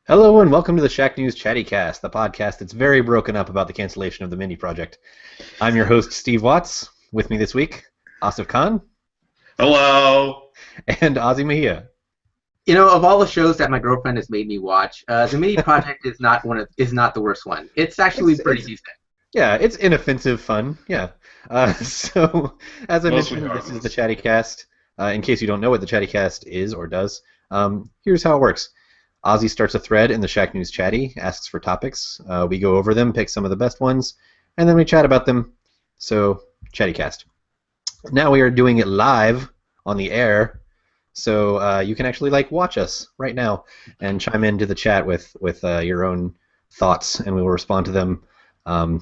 Hello and welcome to the Shack News Chattycast, the podcast that's very broken up about the cancellation of the mini project. I'm your host, Steve Watts. With me this week, Asif Khan Hello. and Ozzy Mejia. You know, of all the shows that my girlfriend has made me watch, the mini project is not the worst one. It's actually pretty decent. Yeah, it's inoffensive fun. Yeah. So, as I Mostly mentioned, this is the harmless. Chattycast. In case you don't know what the Chattycast is or does, here's how it works. Ozzy starts a thread in the Shack News Chatty, asks for topics. We go over them, pick some of the best ones, and then we chat about them. So, Chattycast. Now we are doing it live on the air, so you can actually watch us right now and chime into the chat with your own thoughts, and we will respond to them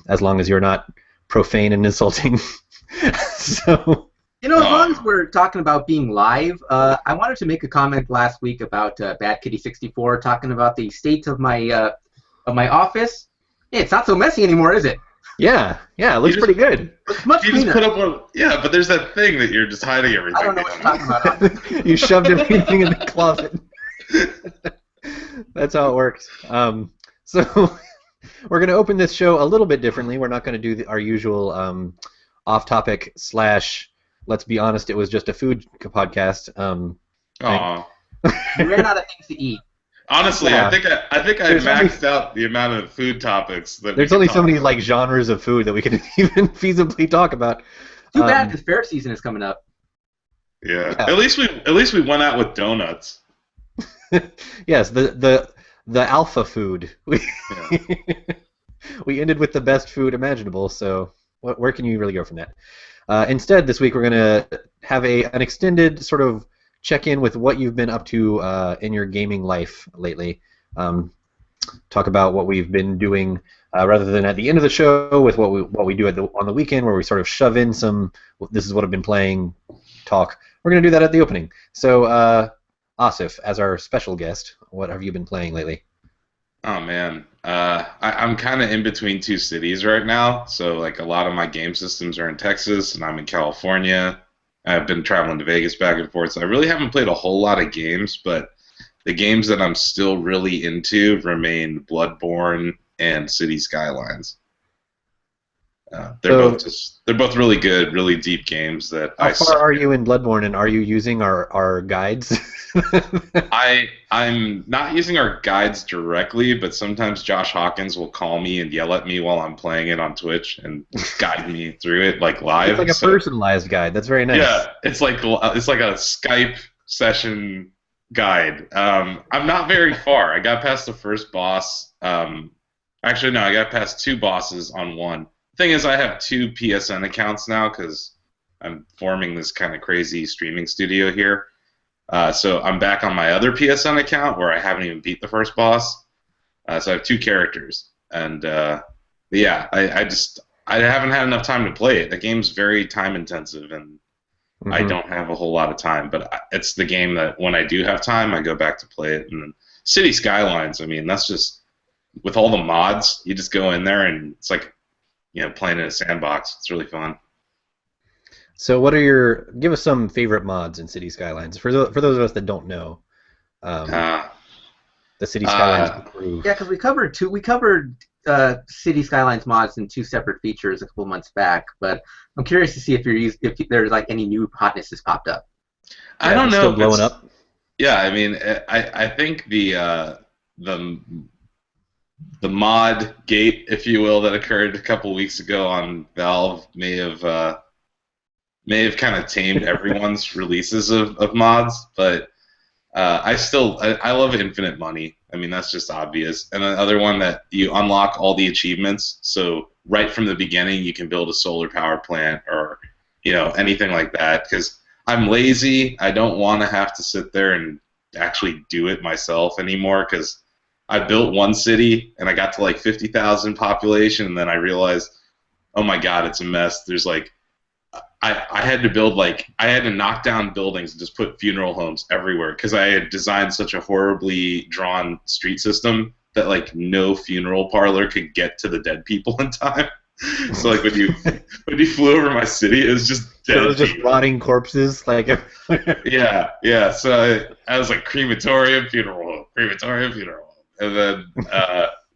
as long as you're not profane and insulting. So You know, as long as we're talking about being live, I wanted to make a comment last week about Bad Kitty 64, talking about the state of my office. Yeah, it's not so messy anymore, is it? yeah, it looks pretty good. It's much You just cleaner. put up one. Yeah, but there's that thing that you're just hiding everything. I don't know what you're talking about. You shoved everything in the closet. That's how it works. So we're going to open this show a little bit differently. We're not going to do our usual off-topic / let's be honest, it was just a food podcast. Aw. We ran out of things to eat. Honestly, Yeah. I think I There's maxed out the amount of food topics that. There's we only could so talk many about. genres of food that we can even feasibly talk about. Too bad Um, because fair season is coming up. Yeah. Yeah. At least we went out with donuts. Yes, the alpha food. Yeah. We ended with the best food imaginable. So where can you really go from that? Instead, this week we're going to have an extended sort of check-in with what you've been up to in your gaming life lately. Talk about what we've been doing rather than at the end of the show with what we do on the weekend, where we sort of shove in some "this is what I've been playing" talk. We're going to do that at the opening. So, Asif, as our special guest, what have you been playing lately? Oh man, I'm kind of in between two cities right now. So like a lot of my game systems are in Texas, and I'm in California. I've been traveling to Vegas back and forth, so I really haven't played a whole lot of games. But the games that I'm still really into remain Bloodborne and City Skylines. So, They're both really good, really deep games that how I far suck are at. you in Bloodborne, and are you using our guides? I'm not using our guides directly, but sometimes Josh Hawkins will call me and yell at me while I'm playing it on Twitch and guide me through it like live. It's like a So personalized guide. That's very nice. yeah, it's like a Skype session guide. I'm not very far. I got past the first boss. Actually, no, I got past two bosses on one. Thing is, I have two PSN accounts now because I'm forming this kind of crazy streaming studio here. So I'm back on my other PSN account where I haven't even beat the first boss. So I have two characters, and yeah, I haven't had enough time to play it. The game's very time intensive, and I Mhm. don't have a whole lot of time. But it's the game that when I do have time, I go back to play it. And then City Skylines, I mean, that's just with all the mods. You just go in there, and it's like playing in a sandbox. It's really fun. So, give us some favorite mods in City Skylines for those of us that don't know. Um, Uh, the City Skylines uh, crew. Yeah, because we covered City Skylines mods in two separate features a couple months back. But I'm curious to see if there's like any new hotness has popped up. I don't it's know. Still If blowing it's- up. Yeah, I mean, I think the mod gate, if you will, that occurred a couple weeks ago on Valve may have kind of tamed everyone's releases of mods, but I love Infinite Money. I mean, that's just obvious. And the other one that you unlock all the achievements, so right from the beginning you can build a solar power plant or anything like that. Because I'm lazy, I don't want to have to sit there and actually do it myself anymore. Because I built one city and I got to like 50,000 population, and then I realized, oh my god, it's a mess. There's like I had to I had to knock down buildings and just put funeral homes everywhere because I had designed such a horribly drawn street system that like no funeral parlor could get to the dead people in time. So like when you flew over my city, it was just So dead it was just people. rotting corpses, like. Yeah. So I was like crematorium, funeral home, crematorium, funeral home, and then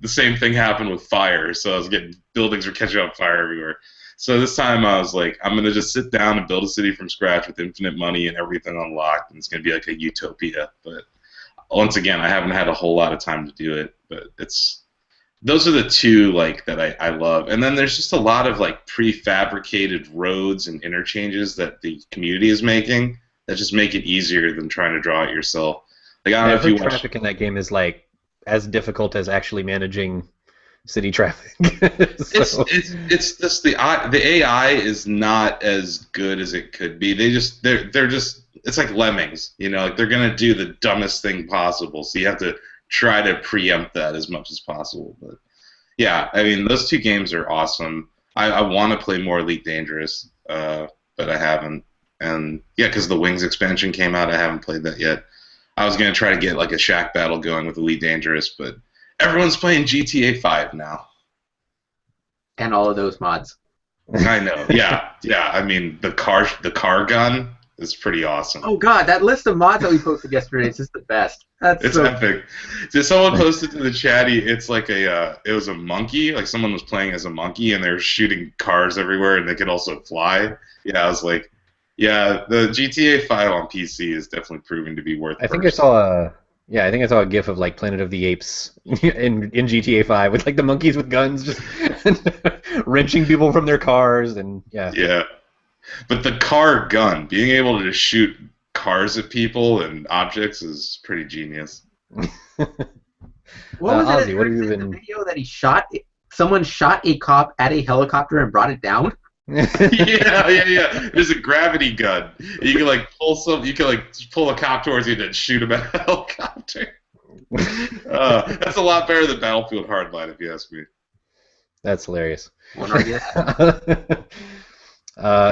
the same thing happened with fire. So I was getting buildings were catching on fire everywhere. So this time I was like, I'm gonna just sit down and build a city from scratch with infinite money and everything unlocked, and it's gonna be like a utopia. But once again, I haven't had a whole lot of time to do it. But those are the two like that I love. And then there's just a lot of like prefabricated roads and interchanges that the community is making that just make it easier than trying to draw it yourself. Like I don't know if you watch traffic in that game is like as difficult as actually managing city traffic. So. It's just the AI is not as good as it could be. They're just it's like lemmings, you know, like they're gonna do the dumbest thing possible. So you have to try to preempt that as much as possible. But yeah, I mean those two games are awesome. I want to play more Elite Dangerous, but I haven't. And yeah, because the Wings expansion came out, I haven't played that yet. I was gonna try to get like a shack battle going with Elite Dangerous, but everyone's playing GTA 5 now. And all of those mods. I know. Yeah. I mean, the car gun is pretty awesome. Oh god, that list of mods that we posted yesterday is just the best. It's epic. So someone posted to the chatty. It's like it was a monkey. Like someone was playing as a monkey, and they were shooting cars everywhere, and they could also fly. Yeah, I was like, yeah, the GTA 5 on PC is definitely proving to be worth. I think I saw a GIF of like Planet of the Apes in GTA 5 with like the monkeys with guns just wrenching people from their cars and yeah. Yeah, but the car gun, being able to just shoot cars at people and objects, is pretty genius. What was Ozzy, what have you in been? the video that he shot? Someone shot a cop at a helicopter and brought it down. yeah. There's a gravity gun. You can like pull a cop towards you and then shoot him at a helicopter. That's a lot better than Battlefield Hardline, if you ask me. That's hilarious. Won't argue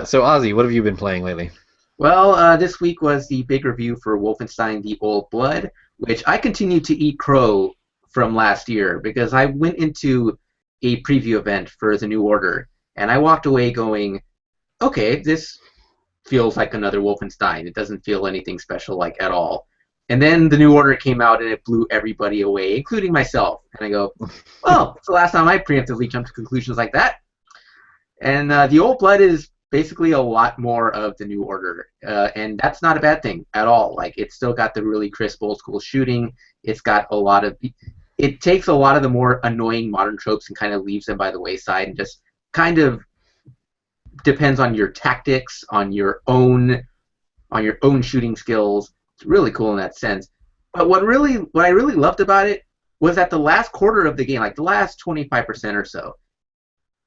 So Ozzy, what have you been playing lately? Well, this week was the big review for Wolfenstein: The Old Blood, which I continue to eat crow from last year because I went into a preview event for the New Order. And I walked away going, okay, this feels like another Wolfenstein. It doesn't feel anything special like at all. And then the New Order came out and it blew everybody away, including myself. And I go, well, it's the last time I preemptively jumped to conclusions like that. And the Old Blood is basically a lot more of the New Order. And that's not a bad thing at all. Like, it's still got the really crisp old school shooting. It's got a lot of... It takes a lot of the more annoying modern tropes and kind of leaves them by the wayside and just kind of depends on your tactics, on your own shooting skills. It's really cool in that sense. But what I really loved about it was that the last quarter of the game, like the last 25% or so,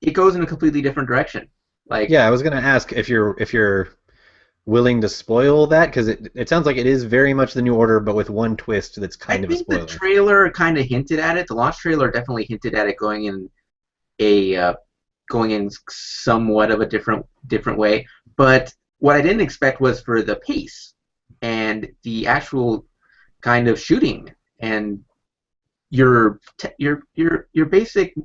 it goes in a completely different direction. Like yeah, I was gonna ask if you're willing to spoil that because it sounds like it is very much the New Order, but with one twist that's kind of a spoiler. I think the trailer kind of hinted at it. The launch trailer definitely hinted at it going in somewhat of a different way. But what I didn't expect was for the pace and the actual kind of shooting and your basic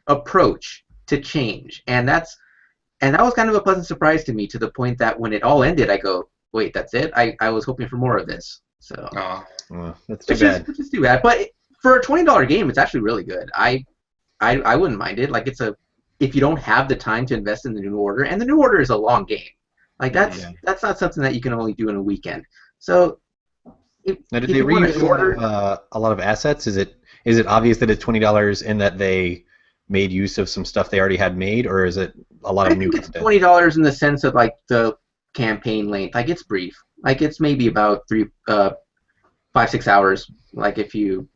approach to change. And that was kind of a pleasant surprise to me, to the point that when it all ended, I go, wait, that's it? I was hoping for more of this. So that's too bad. Which is too bad. But for a $20 game, it's actually really good. I wouldn't mind it. Like, if you don't have the time to invest in the New Order, and the New Order is a long game, like that's not something that you can only do in a weekend. So, now, did they reuse a lot of assets? Is it obvious that it's $20 and that they made use of some stuff they already had made, or is it a lot of new content? It's $20 in the sense of like the campaign length. Like, it's brief. Like, it's maybe about 5-6 hours. Like, if you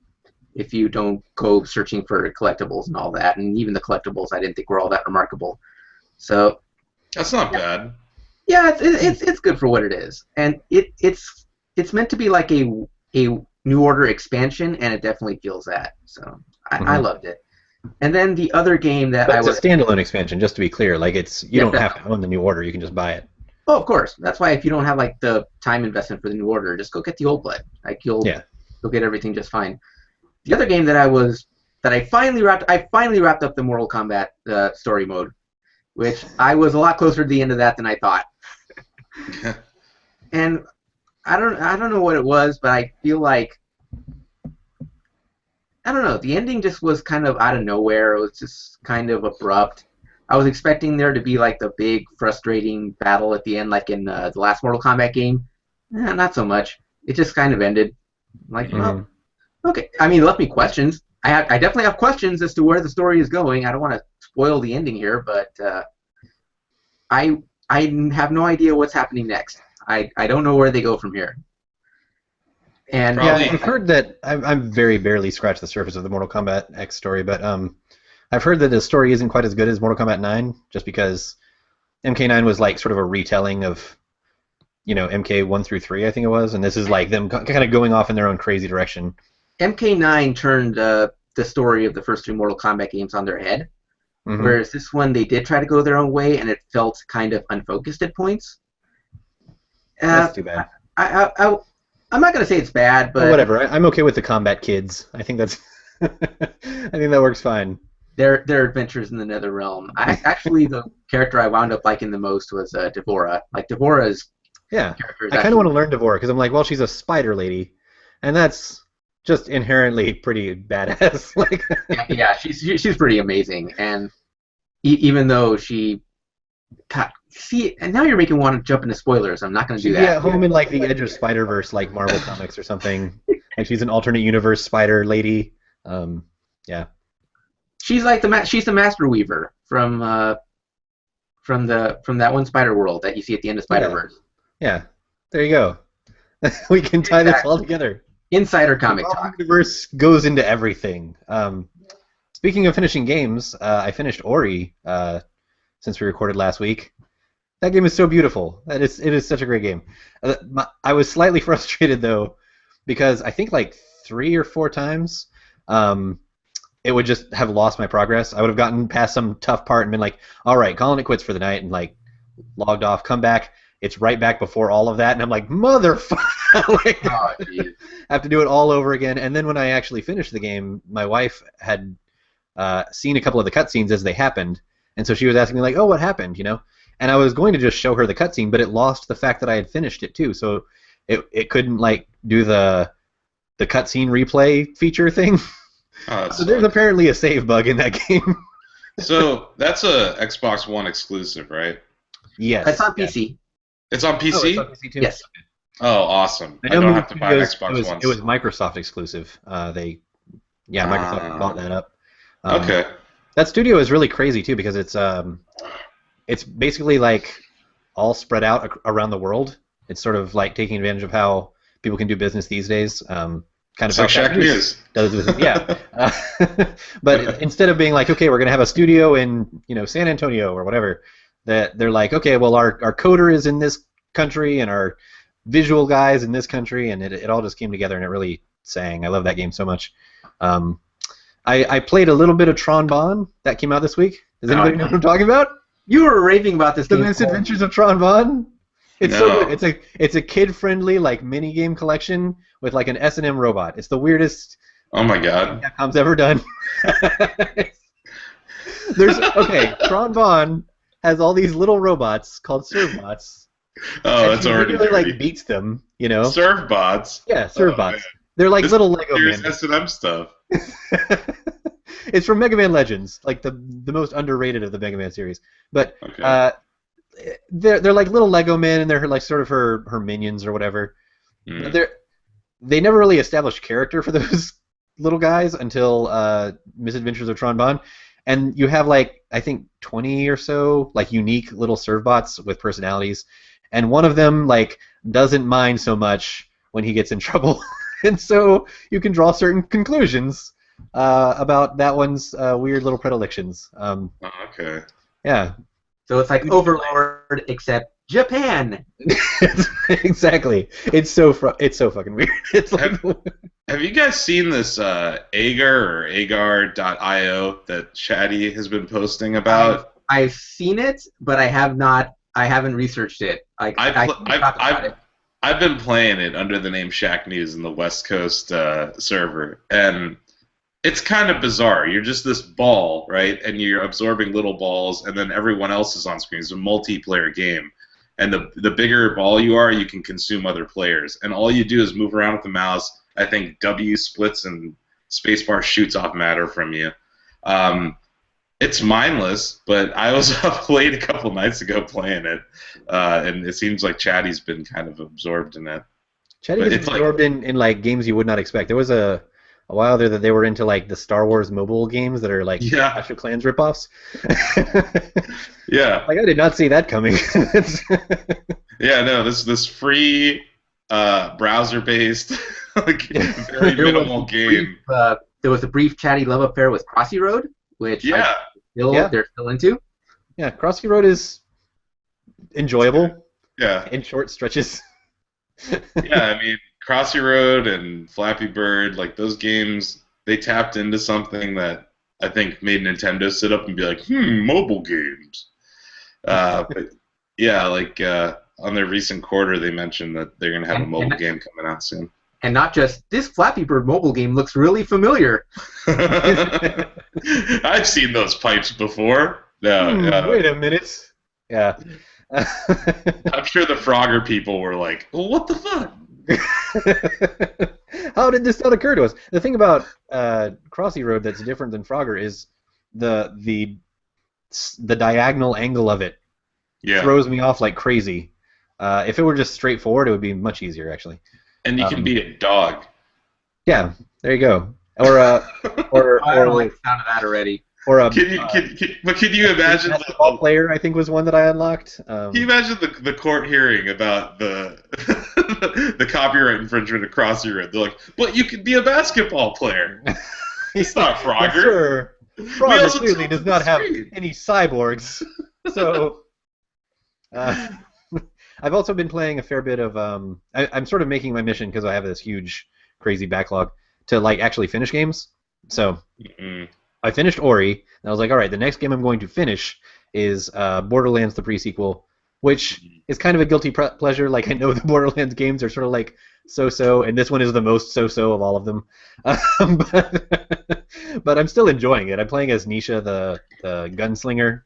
don't go searching for collectibles and all that, and even the collectibles I didn't think were all that remarkable. So that's not bad. Yeah, it's good for what it is, and it's meant to be like a New Order expansion, and it definitely feels that. So I loved it. And then the other game that it's a standalone expansion, just to be clear. Like, you don't have to own the New Order; you can just buy it. Oh, of course. That's why if you don't have like the time investment for the New Order, just go get the Old Blood. Like, you'll get everything just fine. The other game that I finally wrapped up the Mortal Kombat story mode, which I was a lot closer to the end of that than I thought. And I don't know what it was, but I feel like I don't know. The ending just was kind of out of nowhere. It was just kind of abrupt. I was expecting there to be like the big frustrating battle at the end, like in the last Mortal Kombat game. Not so much. It just kind of ended. Like, Mhm. oh, okay. I mean, it left me questions. I definitely have questions as to where the story is going. I don't want to spoil the ending here, but I I have no idea what's happening next. I don't know where they go from here. And Yeah, Probably. I've heard that I'm very barely scratched the surface of the Mortal Kombat X story, but I've heard that the story isn't quite as good as Mortal Kombat 9, just because MK9 was like sort of a retelling of MK 1 through 3, I think it was, and this is like them kind of going off in their own crazy direction. MK9 turned the story of the first three Mortal Kombat games on their head, Hmm. whereas this one they did try to go their own way, and it felt kind of unfocused at points. Uh, That's too bad. I'm not going to say it's bad, Well, but whatever. I'm okay with the combat kids. I think that's. I think that works fine. their adventures in the Nether Realm. Actually, the character I wound up liking the most was Devora. Like Devora's Yeah, character is I kind of actually want to learn Devore because I'm like, well, she's a spider lady, and that's just inherently pretty badass. Like, yeah, she's pretty amazing, and even though she see, and now you're making me want to jump into spoilers. I'm not going to do she'd be that. at home in like the Edge of Spider Verse, like Marvel Comics or something. Like she's an alternate universe spider lady. Yeah. She's like she's the Master Weaver from that one Spider World that you see at the end of Spider Yeah. Verse. Yeah. There you go. We can tie this all together. Insider The comic Marvel talk. universe goes into everything. Speaking of finishing games, I finished Ori since we recorded last week. That game is so beautiful. It is such a great game. I was slightly frustrated though, because I think like 3 or 4 times, it would just have lost my progress. I would have gotten past some tough part and been like, "All right, calling it quits for the night," and like logged off, come back. It's right back before all of that, and I'm like, "Motherfucker!" Like, Oh, jeez. I have to do it all over again. And then when I actually finished the game, my wife had seen a couple of the cutscenes as they happened, and so she was asking me like, "Oh, what happened?" And I was going to just show her the cutscene, but it lost the fact that I had finished it too, so it couldn't like do the cutscene replay feature thing. Oh, So there's apparently a save bug in that game. so that's a Xbox One exclusive, right? Yes. It's on Yeah. PC. It's on Oh, PC? it's on PC too? Yes. Oh, awesome. I know don't Moon have to buy an Studios, Xbox One. it was Microsoft exclusive. Microsoft bought that up. Okay. That studio is really crazy too because it's basically like all spread out around the world. It's sort of like taking advantage of how people can do business these days. Kind of It's like how Shaq News. does with yeah. But instead of being like, okay, we're gonna have a studio in San Antonio or whatever, that they're like, okay, well our coder is in this country and our visual guys in this country, and it all just came together and it really sang. I love that game so much. I played a little bit of Tron Bonne that came out this week. Does anybody know what I'm talking about? You were raving about this The game. Misadventures of Tron Bonne. It's so No. good. It's a kid-friendly like mini game collection with like an S&M robot. It's the weirdest Oh my god. Capcom's ever done. Tron Bonne has all these little robots called Servbots. Oh, and that's he already really dirty. like beats them, Surf bots. Yeah, Oh, Servbots. man. They're like This little is Lego serious men. S&M stuff. It's from Mega Man Legends, like the most underrated of the Mega Man series. But Okay. they're like little Lego men, and they're like sort of her minions or whatever. Hmm. They never really established character for those little guys until Misadventures of Tron Bonne, and you have like I think 20 or so like unique little Servbots with personalities, and one of them like doesn't mind so much when he gets in trouble, and so you can draw certain conclusions about that one's weird little predilections. Oh, okay. Yeah, So it's like Overlord except Japan. exactly. It's so fucking weird. It's like Have you guys seen this Agar or Agar.io that Chatty has been posting about? I've seen it, but I haven't researched it. I can talk about it. I've been playing it under the name Shaq News in the West Coast server, and it's kind of bizarre. You're just this ball, right? And you're absorbing little balls, and then everyone else is on screen. It's a multiplayer game. And the bigger ball you are, you can consume other players. And all you do is move around with the mouse. I think W splits and spacebar shoots off matter from you. It's mindless, but I was up late a couple nights ago playing it, and it seems like Chatty's been kind of absorbed in it. Chatty But gets it's like, absorbed in like games you would not expect. There was a while there that they were into like the Star Wars mobile games that are like yeah, Clash of Clans ripoffs. yeah, Like I did not see that coming. yeah. No, this free browser-based, like very There was minimal a brief, game. there was a brief Chatty love affair with Crossy Road, which Yeah, they're still into. Yeah, Crossy Road is enjoyable yeah, in short stretches. yeah. I mean, Crossy Road and Flappy Bird, like those games, they tapped into something that I think made Nintendo sit up and be like, mobile games. But yeah, like on their recent quarter, they mentioned that they're gonna have a mobile game coming out soon. And not just this Flappy Bird mobile game looks really familiar. I've seen those pipes before. No, Wait a minute. Yeah. I'm sure the Frogger people were like, well, what the fuck? How did this not occur to us? The thing about Crossy Road that's different than Frogger is the diagonal angle of it throws me off like crazy. If it were just straightforward, it would be much easier, actually. And you can be a dog. Yeah, there you go. Or I don't like the sound of that already. Or a Can you imagine basketball player? I think was one that I unlocked. Can you imagine the court hearing about the the copyright infringement of Crossy Road? They're like, but you could be a basketball player. It's not Frogger. Sure. Frogger clearly does not have any cyborgs. So, I've also been playing a fair bit of. I'm sort of making my mission because I have this huge, crazy backlog to like actually finish games. So. I finished Ori, and I was like, all right, the next game I'm going to finish is Borderlands, the pre-sequel, which is kind of a guilty pleasure. Like, I know the Borderlands games are sort of like so-so, and this one is the most so-so of all of them. But I'm still enjoying it. I'm playing as Nisha, the gunslinger,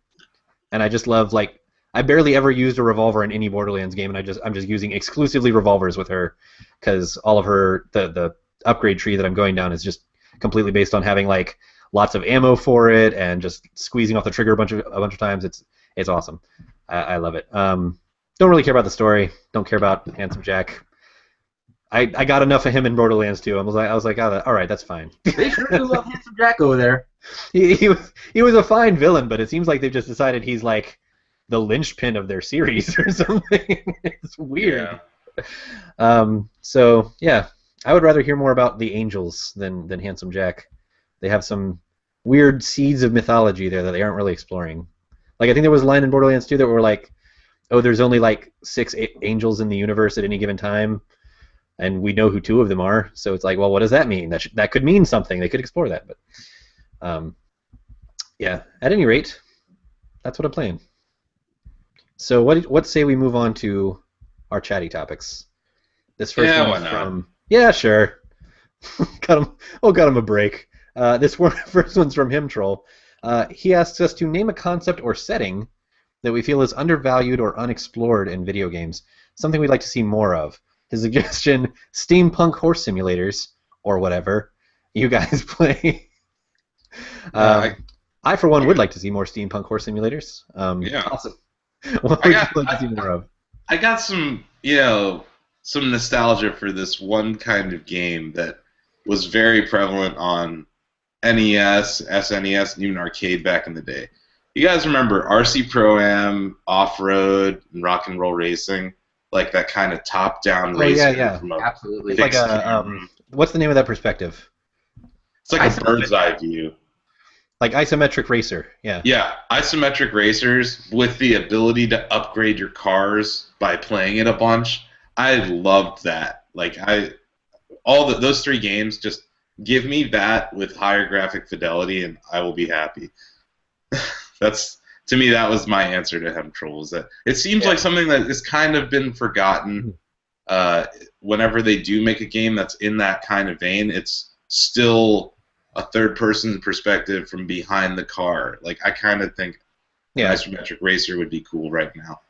and I just love, like, I barely ever used a revolver in any Borderlands game, and I'm just using exclusively revolvers with her, because all of her, the upgrade tree that I'm going down is just completely based on having, like, lots of ammo for it and just squeezing off the trigger a bunch of times. It's awesome. I love it. Don't really care about the story. Don't care about Handsome Jack. I got enough of him in Borderlands 2. I was like, oh, all right, that's fine. They sure do love Handsome Jack over there. He was a fine villain, but it seems like they've just decided he's like the linchpin of their series or something. It's weird. Yeah. So yeah, I would rather hear more about the Angels than Handsome Jack. They have some weird seeds of mythology there that they aren't really exploring. Like, I think there was a line in Borderlands 2 that were like, oh, there's only like 6 angels in the universe at any given time, and we know who 2 of them are. So it's like, well, what does that mean? That could mean something. They could explore that. But yeah, at any rate, that's what I'm playing. So what say we move on to our chatty topics? This first one's from... Yeah, sure. got him a break. This first one's from him, Troll. He asks us to name a concept or setting that we feel is undervalued or unexplored in video games, something we'd like to see more of. His suggestion, steampunk horse simulators, or whatever you guys play. I, for one, would like to see more steampunk horse simulators. Yeah. Awesome. What would you like to see more of? I got some nostalgia for this one kind of game that was very prevalent on NES, SNES, and even arcade back in the day. You guys remember RC Pro-Am, Off-Road, and Rock and Roll Racing? Like that kind of top-down racing. Yeah. Absolutely. It's like what's the name of that perspective? It's like a bird's eye view. Like isometric racer, yeah. Yeah, isometric racers with the ability to upgrade your cars by playing it a bunch. I loved that. Like those 3 games, just give me that with higher graphic fidelity, and I will be happy. To me, that was my answer to him, Trolls. That it seems like something that has kind of been forgotten. Whenever they do make a game that's in that kind of vein, it's still a third-person perspective from behind the car. Like, I kind of think an isometric racer would be cool right now.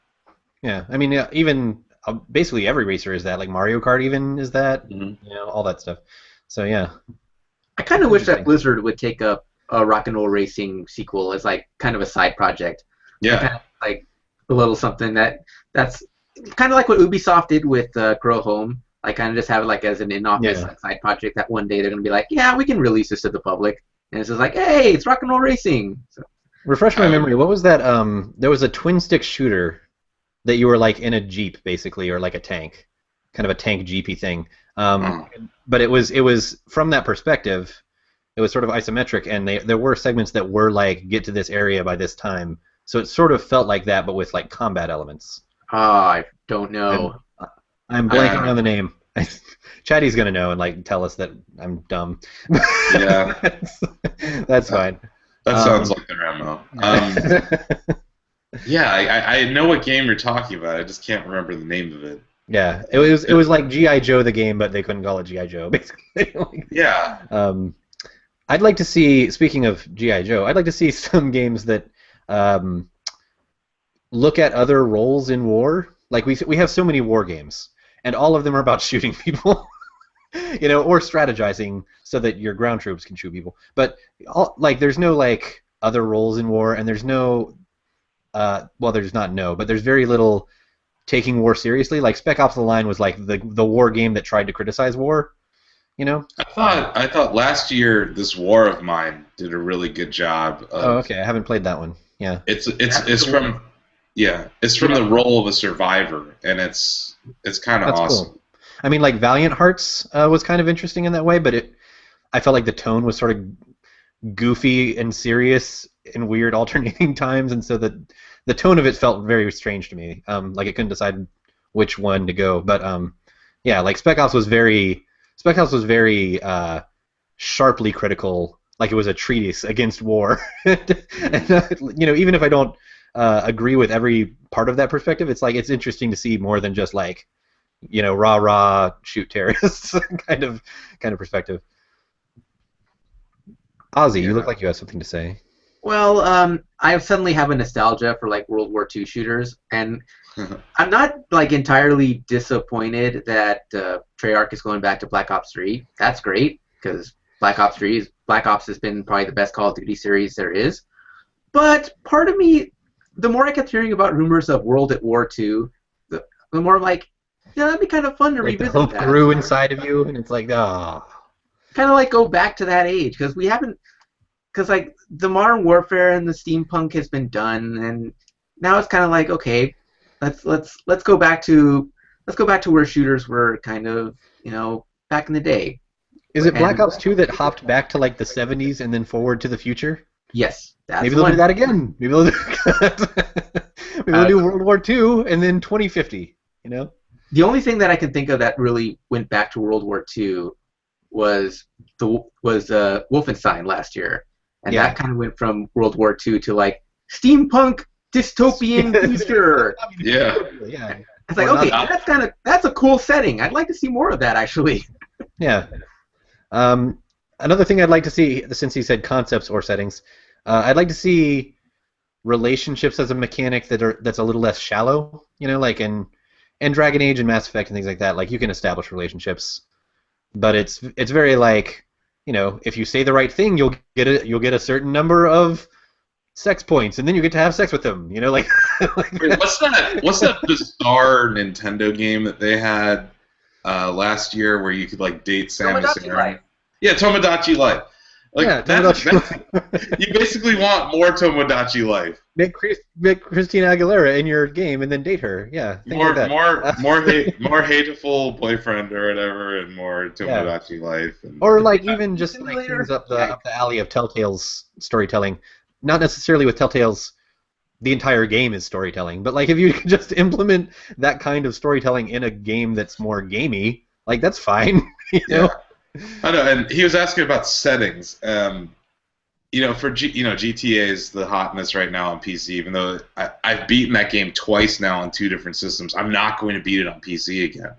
Yeah, I mean, even basically every racer is that. Like Mario Kart even is that. Mm-hmm. You know, all that stuff. So yeah. I kind of wish that Blizzard would take up a Rock and Roll Racing sequel as like kind of a side project. Yeah. Kind of like a little something that's kind of like what Ubisoft did with Grow Home. Like kind of just have it like as an in-office like, side project that one day they're going to be like, yeah, we can release this to the public. And it's just like, hey, it's Rock and Roll Racing. So, refresh my memory. What was that? There was a twin-stick shooter that you were like in a jeep basically, or like a tank, kind of a tank jeepy thing. But it was from that perspective. It was sort of isometric, and there were segments that were like get to this area by this time. So it sort of felt like that, but with like combat elements. I don't know. I'm blanking on the name. Chatty's gonna know and like tell us that I'm dumb. Yeah, that's fine. That sounds like the Ramo. Yeah, I know what game you're talking about. I just can't remember the name of it. Yeah, it was like G.I. Joe the game, but they couldn't call it G.I. Joe basically. Yeah. I'd like to see. Speaking of G.I. Joe, I'd like to see some games that look at other roles in war. Like we have so many war games, and all of them are about shooting people, or strategizing so that your ground troops can shoot people. But there's no like other roles in war, and there's no, there's not no, but there's very little taking war seriously. Like Spec Ops: The Line was like the war game that tried to criticize war. I thought last year this War of Mine did a really good job. Oh, okay. I haven't played that one. Yeah. It's from the role of a survivor, and it's kind of awesome. Cool. I mean, like Valiant Hearts was kind of interesting in that way, but I felt like the tone was sort of goofy and serious in weird alternating times, and so the tone of it felt very strange to me. Like it couldn't decide which one to go, but yeah, like Spec Ops was very sharply critical, like it was a treatise against war. And, even if I don't agree with every part of that perspective, it's like it's interesting to see more than just like, rah shoot terrorists kind of perspective. Ozzy, you look like you have something to say. Well, I suddenly have a nostalgia for like World War II shooters, and I'm not like entirely disappointed that Treyarch is going back to Black Ops 3. That's great because Black Ops has been probably the best Call of Duty series there is. But part of me, the more I kept hearing about rumors of World at War 2, the more I'm like, yeah, that'd be kind of fun to like revisit. The hope that. grew inside of you, and it's like, ah. Kind of like go back to that age because we haven't. Because like the Modern Warfare and the steampunk has been done, and now it's kind of like okay, let's go back to where shooters were kind of back in the day. Is it Black Ops 2 that hopped back to like the 70s and then forward to the future? Yes, that's maybe they'll do that again. Maybe they'll do World War 2 and then 2050. The only thing that I can think of that really went back to World War 2 was Wolfenstein last year. And that kind of went from World War II to like steampunk dystopian future. Yeah. It's like that's a cool setting. I'd like to see more of that actually. Yeah. Another thing I'd like to see, since he said concepts or settings, I'd like to see relationships as a mechanic that's a little less shallow. Like in Dragon Age and Mass Effect and things like that. Like you can establish relationships, but it's very like. If you say the right thing, you'll get a certain number of sex points, and then you get to have sex with them. Like. Wait, what's that bizarre Nintendo game that they had last year where you could like date Samus Aran? Yeah, Tomodachi Life. Like that's you basically want more Tomodachi Life. Make Christina Aguilera in your game and then date her. Yeah. More hateful boyfriend or whatever, and more Tomodachi Life. Or like even just like things up the alley of Telltale's storytelling. Not necessarily with Telltale's, the entire game is storytelling, but like if you just implement that kind of storytelling in a game that's more gamey, like that's fine. Yeah. I know, and he was asking about settings. GTA is the hotness right now on PC. Even though I've beaten that game twice now on 2 different systems, I'm not going to beat it on PC again.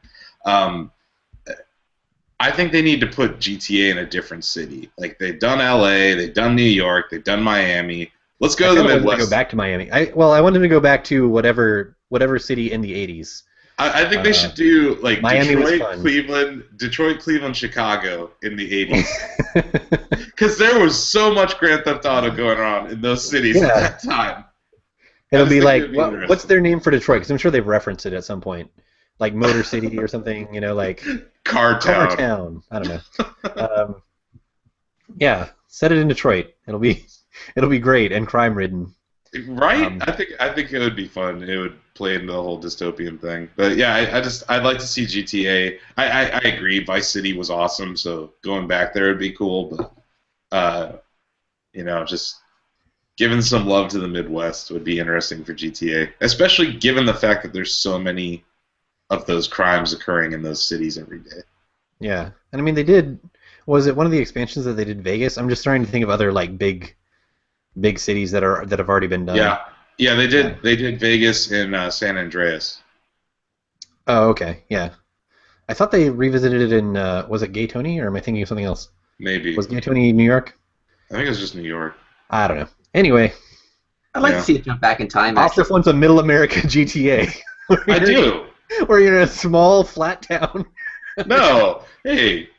I think they need to put GTA in a different city. Like they've done LA, they've done New York, they've done Miami. Let's go to the Midwest. Go back to Miami. I wanted to go back to whatever city in the 80s. I think they should do like Miami was fun. Detroit, Cleveland, Chicago in the 80s. Because there was so much Grand Theft Auto going on in those cities at that time. It'll be like, what's their name for Detroit? Because I'm sure they've referenced it at some point. Like Motor City or something, like Car Town. I don't know. Yeah, set it in Detroit. It'll be great and crime ridden. Right? I think it would be fun. It would play into the whole dystopian thing. But yeah, I'd like to see GTA. I agree. Vice City was awesome, so going back there would be cool. But just giving some love to the Midwest would be interesting for GTA, especially given the fact that there's so many of those crimes occurring in those cities every day. Yeah, and I mean they did. Was it one of the expansions that they did Vegas? I'm just starting to think of other like big cities that have already been done. Yeah, they did. Yeah. They did Vegas and San Andreas. Oh, okay, yeah. I thought they revisited it in was it Gay Tony, or am I thinking of something else? Maybe. Was Gay Tony New York? I think it was just New York. I don't know. Anyway, I'd like to see it jump back in time. Asif wants a Middle America GTA. I do. Where you're in a small flat town. No, hey,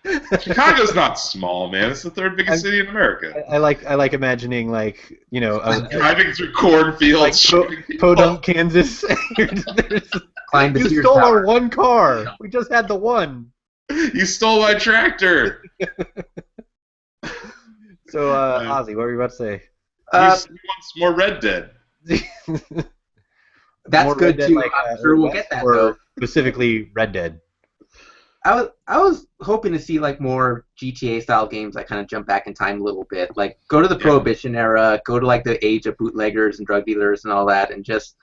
Chicago's not small, man. It's the third biggest city in America. I like imagining driving through cornfields, like Podunk, Kansas. You stole our one car. We just had the one. You stole my tractor. So, Ozzy, what were you about to say? He wants more Red Dead. That's more good too. I'm sure we'll get that though. Specifically, Red Dead. I was hoping to see like more GTA style games that kind of jump back in time a little bit, like go to the Prohibition era, go to like the age of bootleggers and drug dealers and all that, and just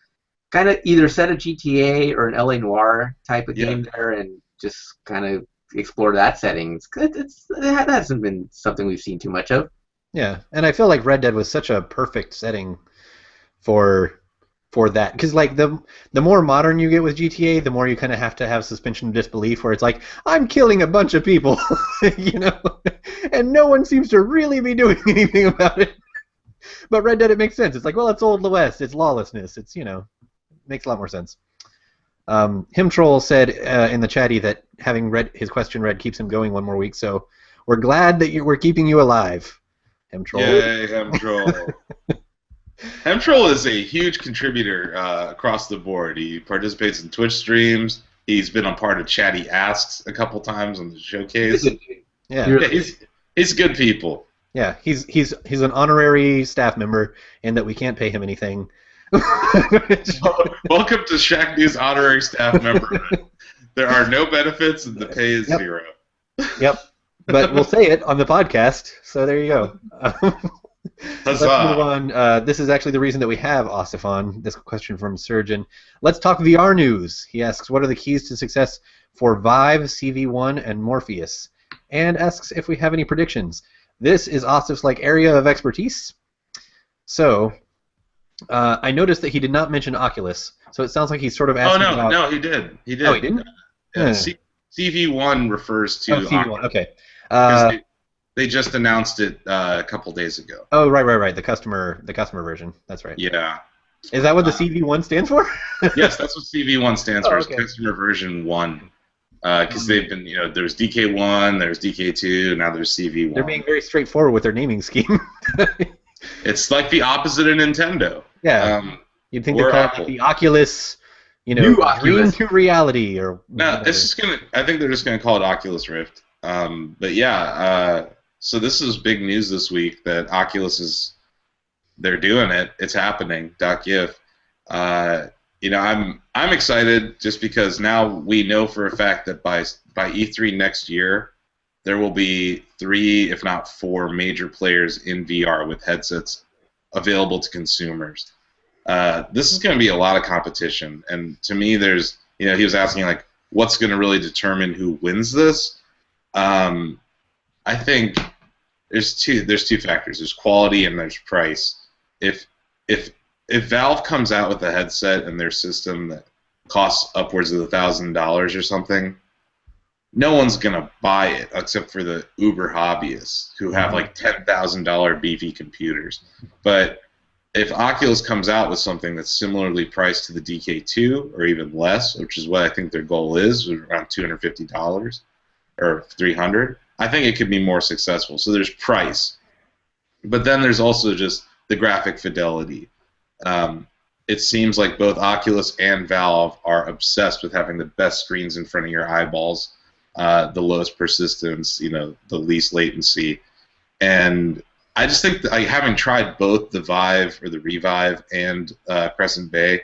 kind of either set a GTA or an LA Noire type of game there, and just kind of explore that setting. It hasn't been something we've seen too much of. Yeah, and I feel like Red Dead was such a perfect setting for that, because like the more modern you get with GTA, the more you kind of have to have suspension of disbelief, where it's like, I'm killing a bunch of people, and no one seems to really be doing anything about it. But Red Dead, it makes sense. It's like, well, it's Old West, it's lawlessness, it's makes a lot more sense. Him Troll said in the chatty that having his question read keeps him going one more week, so we're glad that we're keeping you alive, Him Troll. Yay, Him Troll. Hemtroll is a huge contributor across the board. He participates in Twitch streams. He's been a part of Chatty Asks a couple times on the showcase. He's good people. Yeah, he's an honorary staff member, and that we can't pay him anything. Welcome to Shack News honorary staff member. There are no benefits, and the pay is zero. Yep, but we'll say it on the podcast, so there you go. Let's move on. This is actually the reason that we have Asif on. This question from Surgeon. Let's talk VR news. He asks, what are the keys to success for Vive, CV1, and Morpheus? And asks if we have any predictions. This is Asif's area of expertise. So, I noticed that he did not mention Oculus. So it sounds like he's sort of asking about... No, he did. He did. Oh, he didn't? CV1 refers to CV1, okay. They just announced it a couple days ago. Oh, right. The customer version. That's right. Yeah. Is that what the CV1 stands for? Yes, that's what CV1 stands for. Okay. It's customer version 1. Because they've been, there's DK1, there's DK2, now there's CV1. They're being very straightforward with their naming scheme. It's like the opposite of Nintendo. Yeah. You'd think they'd call it the Oculus, New Oculus. Dream to reality, or no. I think they're just gonna call it Oculus Rift. But yeah. So this is big news this week that Oculus they're doing it. It's happening. .gif. I'm excited just because now we know for a fact that by E3 next year, there will be 3, if not 4, major players in VR with headsets available to consumers. This is going to be a lot of competition, and to me, there's he was asking what's going to really determine who wins this. I think there's two factors. There's quality and there's price. If Valve comes out with a headset and their system that costs upwards of $1,000 or something, no one's gonna buy it except for the uber hobbyists who have $10,000 beefy computers. But if Oculus comes out with something that's similarly priced to the DK2 or even less, which is what I think their goal is, around $250 or $300, I think it could be more successful. So there's price, but then there's also just the graphic fidelity. It seems like both Oculus and Valve are obsessed with having the best screens in front of your eyeballs, the lowest persistence, the least latency, and I just think that, having tried both the Vive or the Revive and Crescent Bay,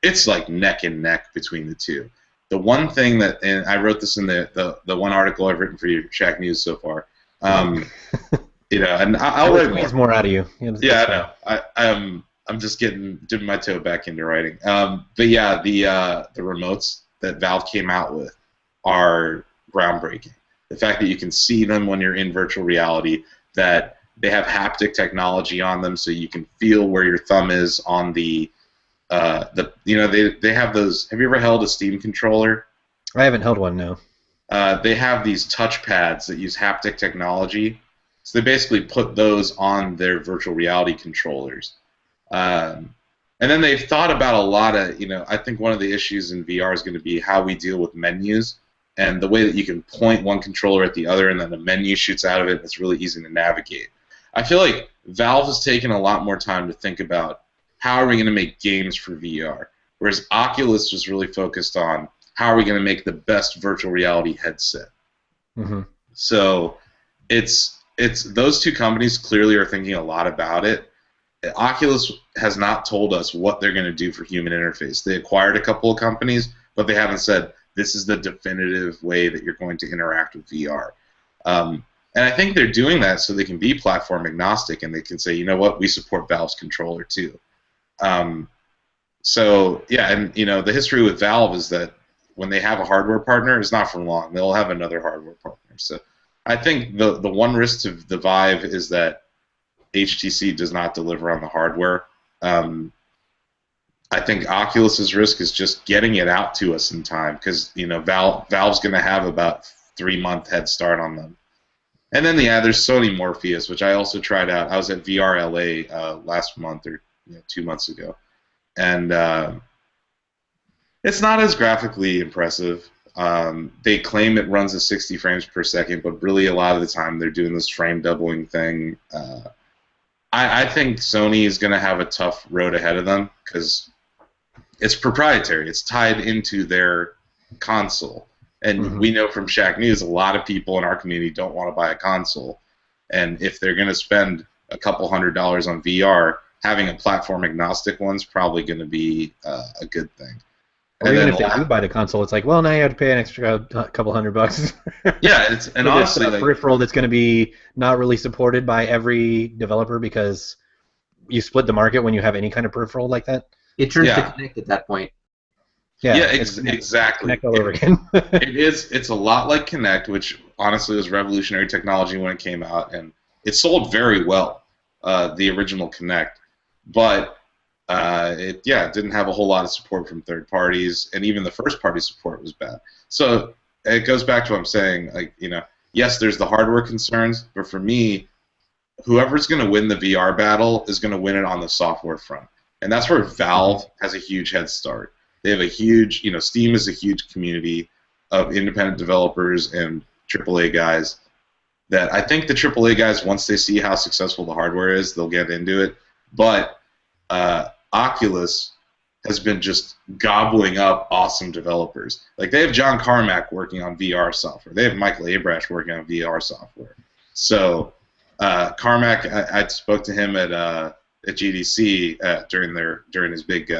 it's like neck and neck between the two. The one thing that, and I wrote this in the one article I've written for your Shack News so far, and I'll write more out of you. Yeah, I know. I'm just dipping my toe back into writing. But yeah, the remotes that Valve came out with are groundbreaking. The fact that you can see them when you're in virtual reality, that they have haptic technology on them, so you can feel where your thumb is on they have those. Have you ever held a Steam controller? I haven't held one, no. They have these touch pads that use haptic technology. So they basically put those on their virtual reality controllers. And then they've thought about a lot of, I think one of the issues in VR is going to be how we deal with menus and the way that you can point one controller at the other and then the menu shoots out of it and it's really easy to navigate. I feel like Valve has taken a lot more time to think about how are we going to make games for VR, whereas Oculus was really focused on how are we going to make the best virtual reality headset. Mm-hmm. So it's those two companies clearly are thinking a lot about it. Oculus has not told us what they're going to do for human interface. They acquired a couple of companies, but they haven't said this is the definitive way that you're going to interact with VR. And I think they're doing that so they can be platform agnostic and they can say, you know what, we support Valve's controller too. So yeah, and the history with Valve is that when they have a hardware partner, it's not for long. They'll have another hardware partner. So I think the one risk to the Vive is that HTC does not deliver on the hardware. I think Oculus's risk is just getting it out to us in time because Valve's going to have about 3-month head start on them. And then there's Sony Morpheus, which I also tried out. I was at VR LA last month or 2 months ago, and it's not as graphically impressive. They claim it runs at 60 frames per second, but really a lot of the time they're doing this frame doubling thing. I think Sony is going to have a tough road ahead of them because it's proprietary. It's tied into their console. And we know from Shack News, a lot of people in our community don't want to buy a console. And if they're going to spend a couple $100s on VR, having a platform agnostic one's probably going to be a good thing. Or even if they do buy the console, it's like, well, now you have to pay an extra couple $100. Yeah, and honestly, a peripheral that's going to be not really supported by every developer because you split the market when you have any kind of peripheral like that. It turns to Connect at that point. Exactly. Connect all over again. It's a lot like Connect, which honestly was revolutionary technology when it came out, and it sold very well, the original Connect, but it didn't have a whole lot of support from third parties, and even the first party support was bad. So it goes back to what I'm saying, yes, there's the hardware concerns, but for me, whoever's going to win the VR battle is going to win it on the software front, and that's where Valve has a huge head start. They have a huge, Steam is a huge community of independent developers and AAA guys that I think the AAA guys, once they see how successful the hardware is, they'll get into it. But Oculus has been just gobbling up awesome developers. Like, they have John Carmack working on VR software. They have Michael Abrash working on VR software. So Carmack, I spoke to him at GDC during his big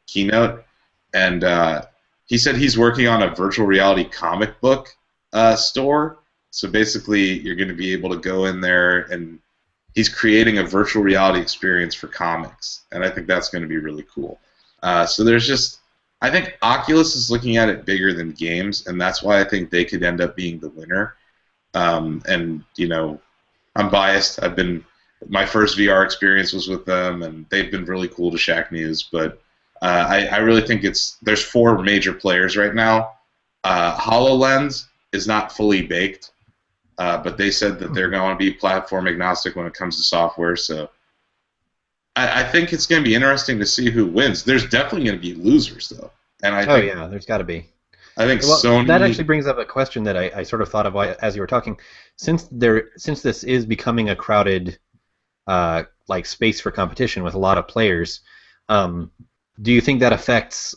keynote, and he said he's working on a virtual reality comic book store. So basically, you're going to be able to go in there, and he's creating a virtual reality experience for comics, and I think that's going to be really cool. So there's just, I think Oculus is looking at it bigger than games, and that's why I think they could end up being the winner. And I'm biased. My first VR experience was with them, and they've been really cool to Shack News, but I really think there's 4 major players right now. HoloLens is not fully baked, but they said that they're going to be platform agnostic when it comes to software. So I think it's going to be interesting to see who wins. There's definitely going to be losers, though, and Oh yeah, there's got to be. I think Well, that actually Sony. brings up a question that I sort of thought of as you were talking. Since this is becoming a crowded like space for competition with a lot of players, um, do you think that affects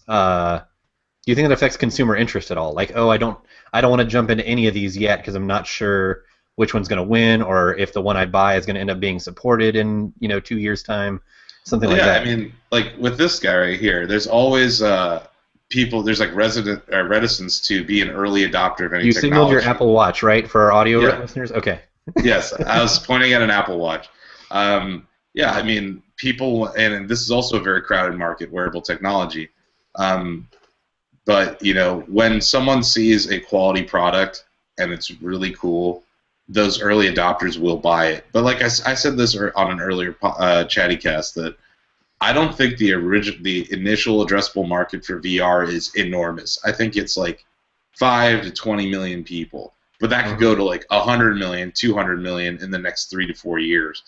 consumer interest at all? Like, oh, I don't want to jump into any of these yet because I'm not sure which one's going to win, or if the one I buy is going to end up being supported in 2 years time, something Well, like yeah, I that. mean, like with this guy right here, there's always people. There's like reticence to be an early adopter of any You signaled your technology. Apple Watch, right, for our audio Yeah. listeners? Okay. Yes, I was pointing at an Apple Watch. Yeah, I mean, people, and this is also a very crowded market, wearable technology. Um, but when someone sees a quality product and it's really cool, those early adopters will buy it. But like I said this on an earlier Chattycast, that I don't think the initial addressable market for VR is enormous. I think it's like 5 to 20 million people, but that could Mhm. go to like 100 million, 200 million in the next 3 to 4 years.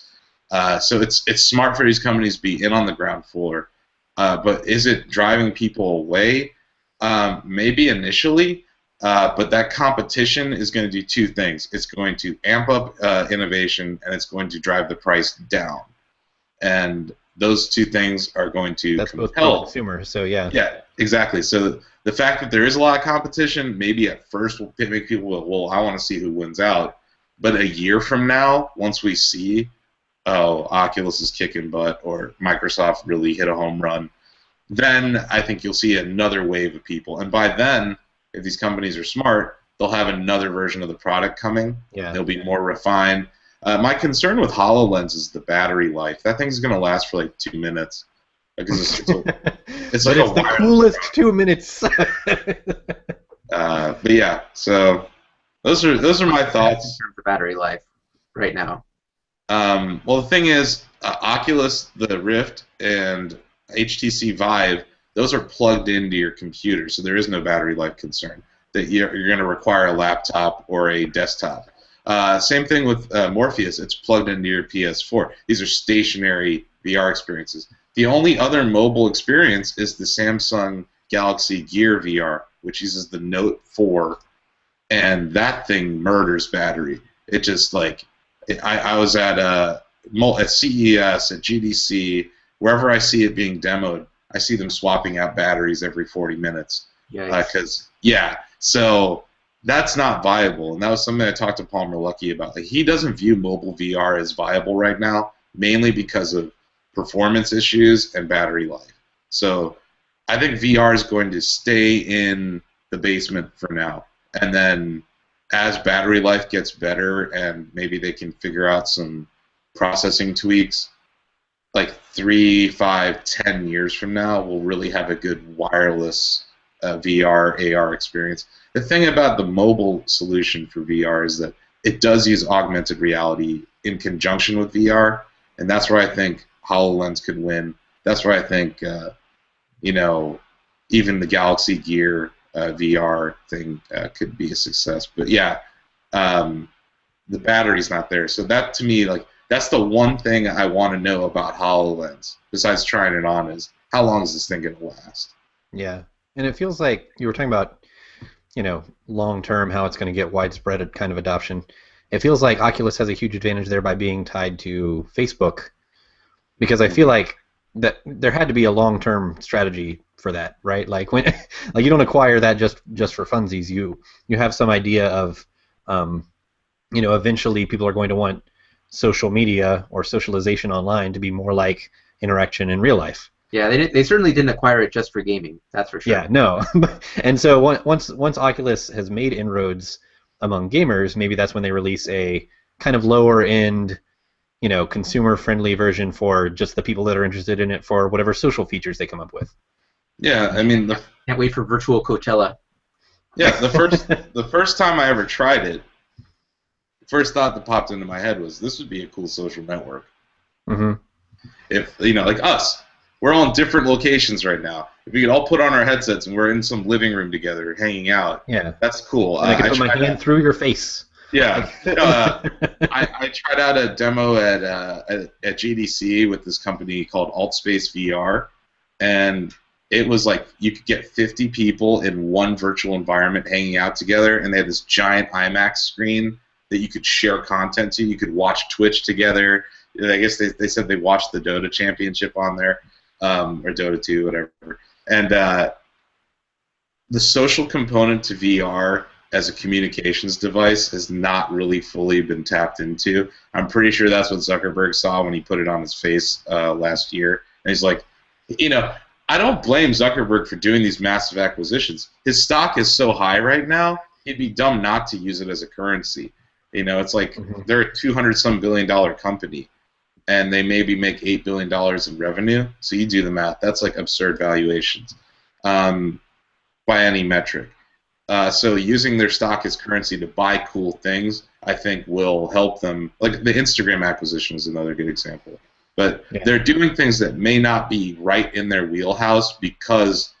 So it's smart for these companies to be in on the ground floor. But is it driving people away? Maybe initially, but that competition is going to do two things. It's going to amp up innovation, and it's going to drive the price down. And those two things are going to That's both compel. pro-consumer, so yeah. Yeah, exactly. So the fact that there is a lot of competition, maybe at first will make people go, well, I want to see who wins out. But a year from now, once we see, oh, Oculus is kicking butt or Microsoft really hit a home run, then I think you'll see another wave of people. And by then, if these companies are smart, they'll have another version of the product coming. Yeah. It'll be more refined. My concern with HoloLens is the battery life. That thing's going to last for like 2 minutes. Because it's But like it's a the wireless coolest product. 2 minutes. But yeah, so those are my In thoughts. terms of battery life right now. Well, the thing is, Oculus, the Rift, and HTC Vive, those are plugged into your computer, so there is no battery life concern. That you're going to require a laptop or a desktop. Same thing with Morpheus; it's plugged into your PS4. These are stationary VR experiences. The only other mobile experience is the Samsung Galaxy Gear VR, which uses the Note 4, and that thing murders battery. It just like I was at CES, at GDC, wherever I see it being demoed, I see them swapping out batteries every 40 minutes. Yikes. So that's not viable, and that was something I talked to Palmer Luckey about. Like, he doesn't view mobile VR as viable right now, mainly because of performance issues and battery life. So I think VR is going to stay in the basement for now, and then as battery life gets better and maybe they can figure out some processing tweaks, like 3, 5, 10 years from now, we'll really have a good wireless VR, AR experience. The thing about the mobile solution for VR is that it does use augmented reality in conjunction with VR, and that's where I think HoloLens could win. That's where I think, even the Galaxy Gear VR thing could be a success. But yeah, the battery's not there. So that, to me, like, that's the one thing I want to know about HoloLens, besides trying it on, is how long is this thing going to last? Yeah. And it feels like you were talking about, long term, how it's going to get widespread kind of adoption. It feels like Oculus has a huge advantage there by being tied to Facebook, because I feel like that there had to be a long-term strategy for that, right? Like when, like, you don't acquire that just for funsies. You have some idea of, eventually people are going to want social media or socialization online to be more like interaction in real life. Yeah, they certainly didn't acquire it just for gaming. That's for sure. Yeah, no. And so once Oculus has made inroads among gamers, maybe that's when they release a kind of lower end, consumer-friendly version for just the people that are interested in it for whatever social features they come up with. Yeah, I mean, Can't wait for virtual Coachella. the first time I ever tried it, the first thought that popped into my head was, this would be a cool social network. Mm-hmm. If, like us, we're all in different locations right now. If we could all put on our headsets and we're in some living room together hanging out, Yeah. that's cool. And I can put my hand through your face. Yeah. Like, I tried out a demo at GDC with this company called AltSpace VR, and it was like you could get 50 people in one virtual environment hanging out together, and they had this giant IMAX screen that you could share content to. You could watch Twitch together. I guess they said they watched the Dota Championship on there, or Dota 2, whatever. And the social component to VR as a communications device has not really fully been tapped into. I'm pretty sure that's what Zuckerberg saw when he put it on his face last year. And he's like, I don't blame Zuckerberg for doing these massive acquisitions. His stock is so high right now, he'd be dumb not to use it as a currency. It's like they're a $200-some billion company, and they maybe make $8 billion in revenue. So you do the math. That's like absurd valuations by any metric. So using their stock as currency to buy cool things, I think, will help them. Like the Instagram acquisition is another good example. But they're doing things that may not be right in their wheelhouse because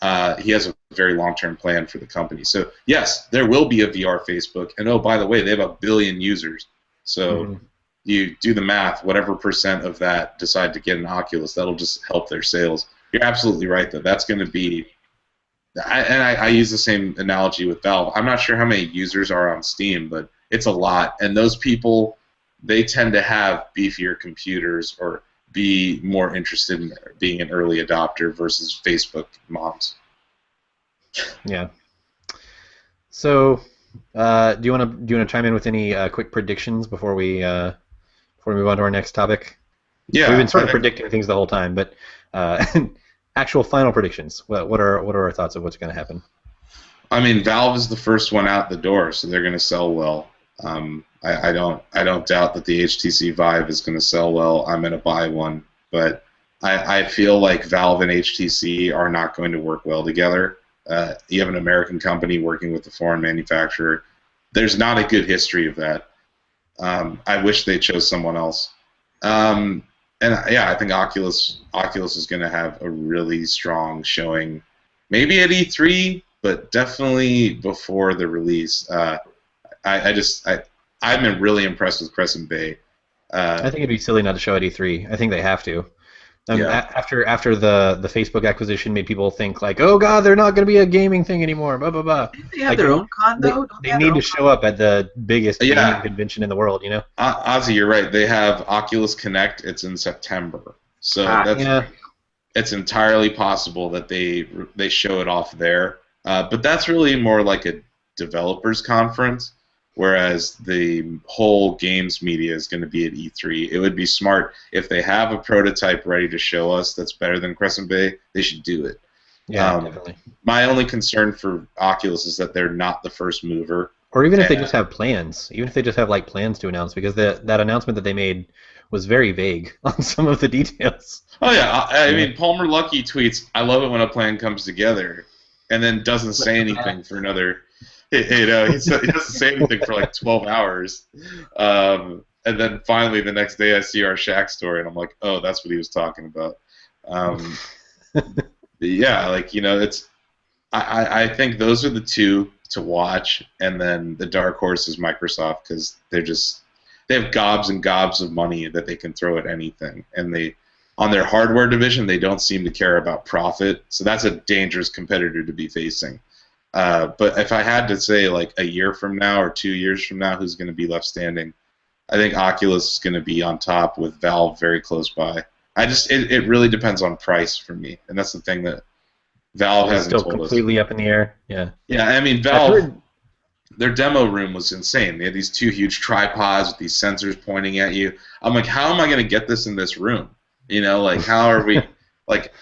he has a very long-term plan for the company. So, yes, there will be a VR Facebook. And, oh, by the way, they have 1 billion users. So you do the math, whatever percent of that decide to get an Oculus, that'll just help their sales. You're absolutely right, though. That's going to be I use the same analogy with Valve. I'm not sure how many users are on Steam, but it's a lot. And those people, they tend to have beefier computers or be more interested in being an early adopter versus Facebook moms. Yeah. So, do you want to chime in with any quick predictions before we move on to our next topic? Yeah, we've been sort of predicting things the whole time, but actual final predictions. What are our thoughts of what's going to happen? I mean, Valve is the first one out the door, so they're going to sell well. I don't doubt that the HTC Vive is going to sell well. I'm going to buy one, but I feel like Valve and HTC are not going to work well together. You have an American company working with a foreign manufacturer. There's not a good history of that. I wish they chose someone else. And yeah, I think Oculus is going to have a really strong showing, maybe at E3, but definitely before the release. I've been really impressed with Crescent Bay. I think it'd be silly not to show at E3. I think they have to. Yeah. After the Facebook acquisition made people think like, oh god, they're not going to be a gaming thing anymore. Blah blah blah. They have their own con though. They need to show up at the biggest gaming convention in the world. Ozzy, you're right. They have Oculus Connect. It's in September, so it's entirely possible that they show it off there. But that's really more like a developers conference. Whereas the whole games media is going to be at E3. It would be smart if they have a prototype ready to show us that's better than Crescent Bay, they should do it. Yeah, definitely. My only concern for Oculus is that they're not the first mover. Or even if they just have plans. Even if they just have like plans to announce, because that announcement that they made was very vague on some of the details. Oh yeah, I mean Palmer Luckey tweets, "I love it when a plan comes together," and then doesn't say anything for another. He doesn't say anything for like 12 hours. And then finally the next day I see our Shaq story and I'm like, oh, that's what he was talking about. Yeah, it's. I think those are the two to watch, and then the dark horse is Microsoft because they have gobs and gobs of money that they can throw at anything, and on their hardware division they don't seem to care about profit, so that's a dangerous competitor to be facing. But if I had to say, like, a year from now or 2 years from now who's going to be left standing, I think Oculus is going to be on top with Valve very close by. It really depends on price for me, and that's the thing that Valve hasn't told us. Still completely up in the air, yeah. Yeah, I mean, Valve, their demo room was insane. They had these 2 huge tripods with these sensors pointing at you. I'm like, how am I going to get this in this room? How are we, like...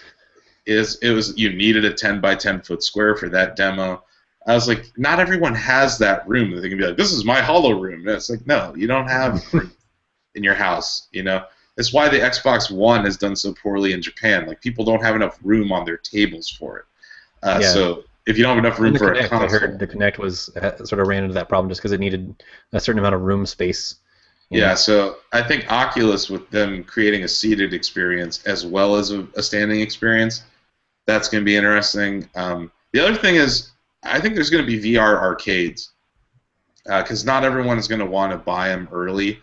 You needed a 10 by 10 foot square for that demo. I was like, not everyone has that room that they can be like, this is my hollow room. And it's like, no, you don't have room in your house. That's why the Xbox One has done so poorly in Japan. Like, people don't have enough room on their tables for it. So if you don't have enough room for a console, I heard the Kinect sort of ran into that problem just because it needed a certain amount of room space. Yeah, so I think Oculus, with them creating a seated experience as well as a standing experience, that's going to be interesting. The other thing is, I think there's going to be VR arcades. because not everyone is going to want to buy them early,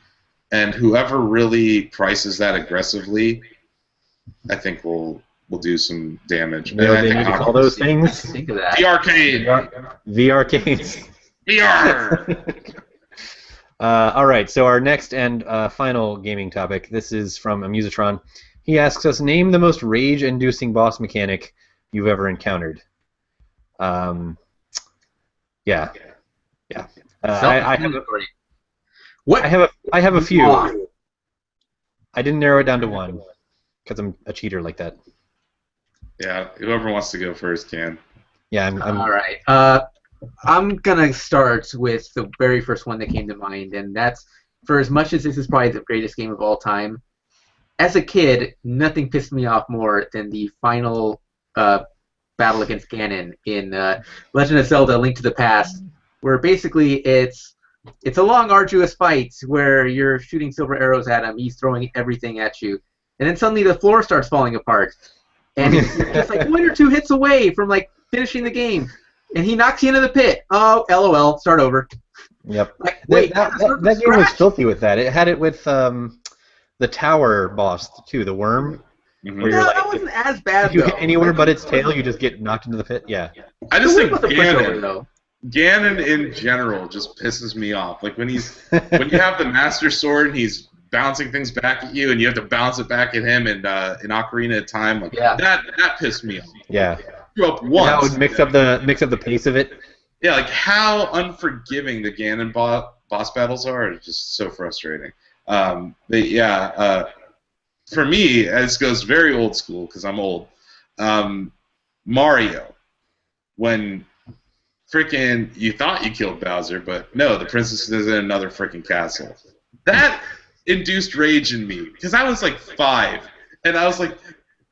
and whoever really prices that aggressively, I think will do some damage. You know what And I they think need to call those things? Think of that. the arcade, The arcades. VR. All right, so our next and final gaming topic. This is from Amusatron. He asks us, name the most rage-inducing boss mechanic you've ever encountered. Yeah. I have a few. I didn't narrow it down to one because I'm a cheater like that. Yeah, whoever wants to go first can. Yeah, I'm All right. I'm gonna start with the very first one that came to mind, and that's, for as much as this is probably the greatest game of all time, as a kid, nothing pissed me off more than the final battle against Ganon in Legend of Zelda: Link to the Past, where basically it's a long, arduous fight where you're shooting silver arrows at him, he's throwing everything at you, and then suddenly the floor starts falling apart, and you're just like 1 or 2 hits away from like finishing the game, and he knocks you into the pit. Oh, LOL, start over. Yep. Like, wait, that game was filthy with that. It had it with the tower boss too, the worm. Mhm. Where No, you're like, that wasn't as bad. if you though. hit anywhere but its tail, you just get knocked into the pit. Yeah. I just think The whip was a pushover, Ganon, though. Ganon in general just pisses me off. Like when you have the Master Sword and he's bouncing things back at you, and you have to bounce it back at him in Ocarina of Time. Like Yeah. that pissed me off. Yeah. Grew up And once. that would mix up the pace of it. Yeah, like how unforgiving the Ganon boss battles are is just so frustrating. But yeah, for me, this goes very old school because I'm old. Mario, when freaking you thought you killed Bowser, but no, the princess is in another freaking castle. That induced rage in me because I was like 5, and I was like,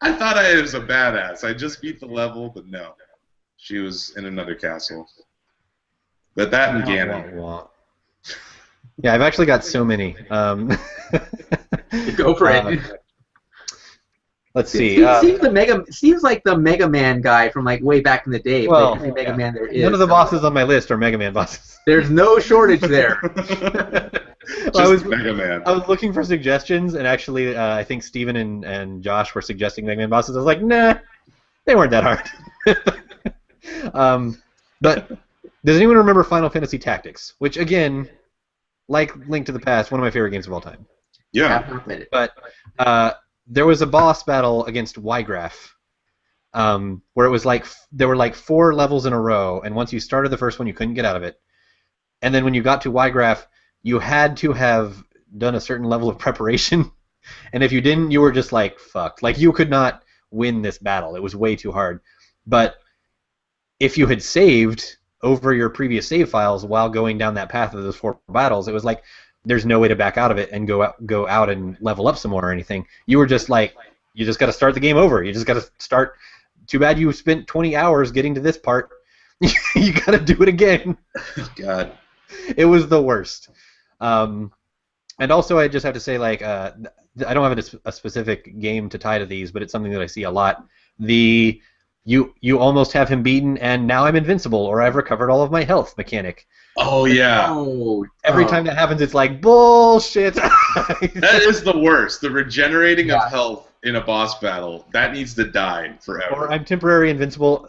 I thought I was a badass. I just beat the level, but no, she was in another castle. But that and Ganon. Yeah, I've actually got so many. Go for it. Let's see. Seems like the Mega Man guy from like way back in the day. Well, Every Mega Man there is. None of the bosses on my list are Mega Man bosses. There's no shortage there. Just Mega Man. I was looking for suggestions, and actually, I think Steven and Josh were suggesting Mega Man bosses. I was like, nah, they weren't that hard. But does anyone remember Final Fantasy Tactics? Which, again, like Link to the Past, one of my favorite games of all time. Yeah. But there was a boss battle against Ygraph, where it was like there were like 4 levels in a row, and once you started the first one, you couldn't get out of it. And then when you got to Ygraph, you had to have done a certain level of preparation, and if you didn't, you were just like fucked. Like you could not win this battle; it was way too hard. But if you had saved over your previous save files while going down that path of those 4 battles, it was like there's no way to back out of it and go out and level up some more or anything. You were just like, you just got to start the game over. You just got to start. Too bad you spent 20 hours getting to this part. You got to do it again. God. It was the worst. And also, I just have to say, like, I don't have a specific game to tie to these, but it's something that I see a lot. You almost have him beaten, and now I'm invincible, or I've recovered all of my health mechanic. Oh yeah. Every time that happens, it's like bullshit. That is the worst. The regenerating of health in a boss battle, that needs to die forever. Or I'm temporarily invincible,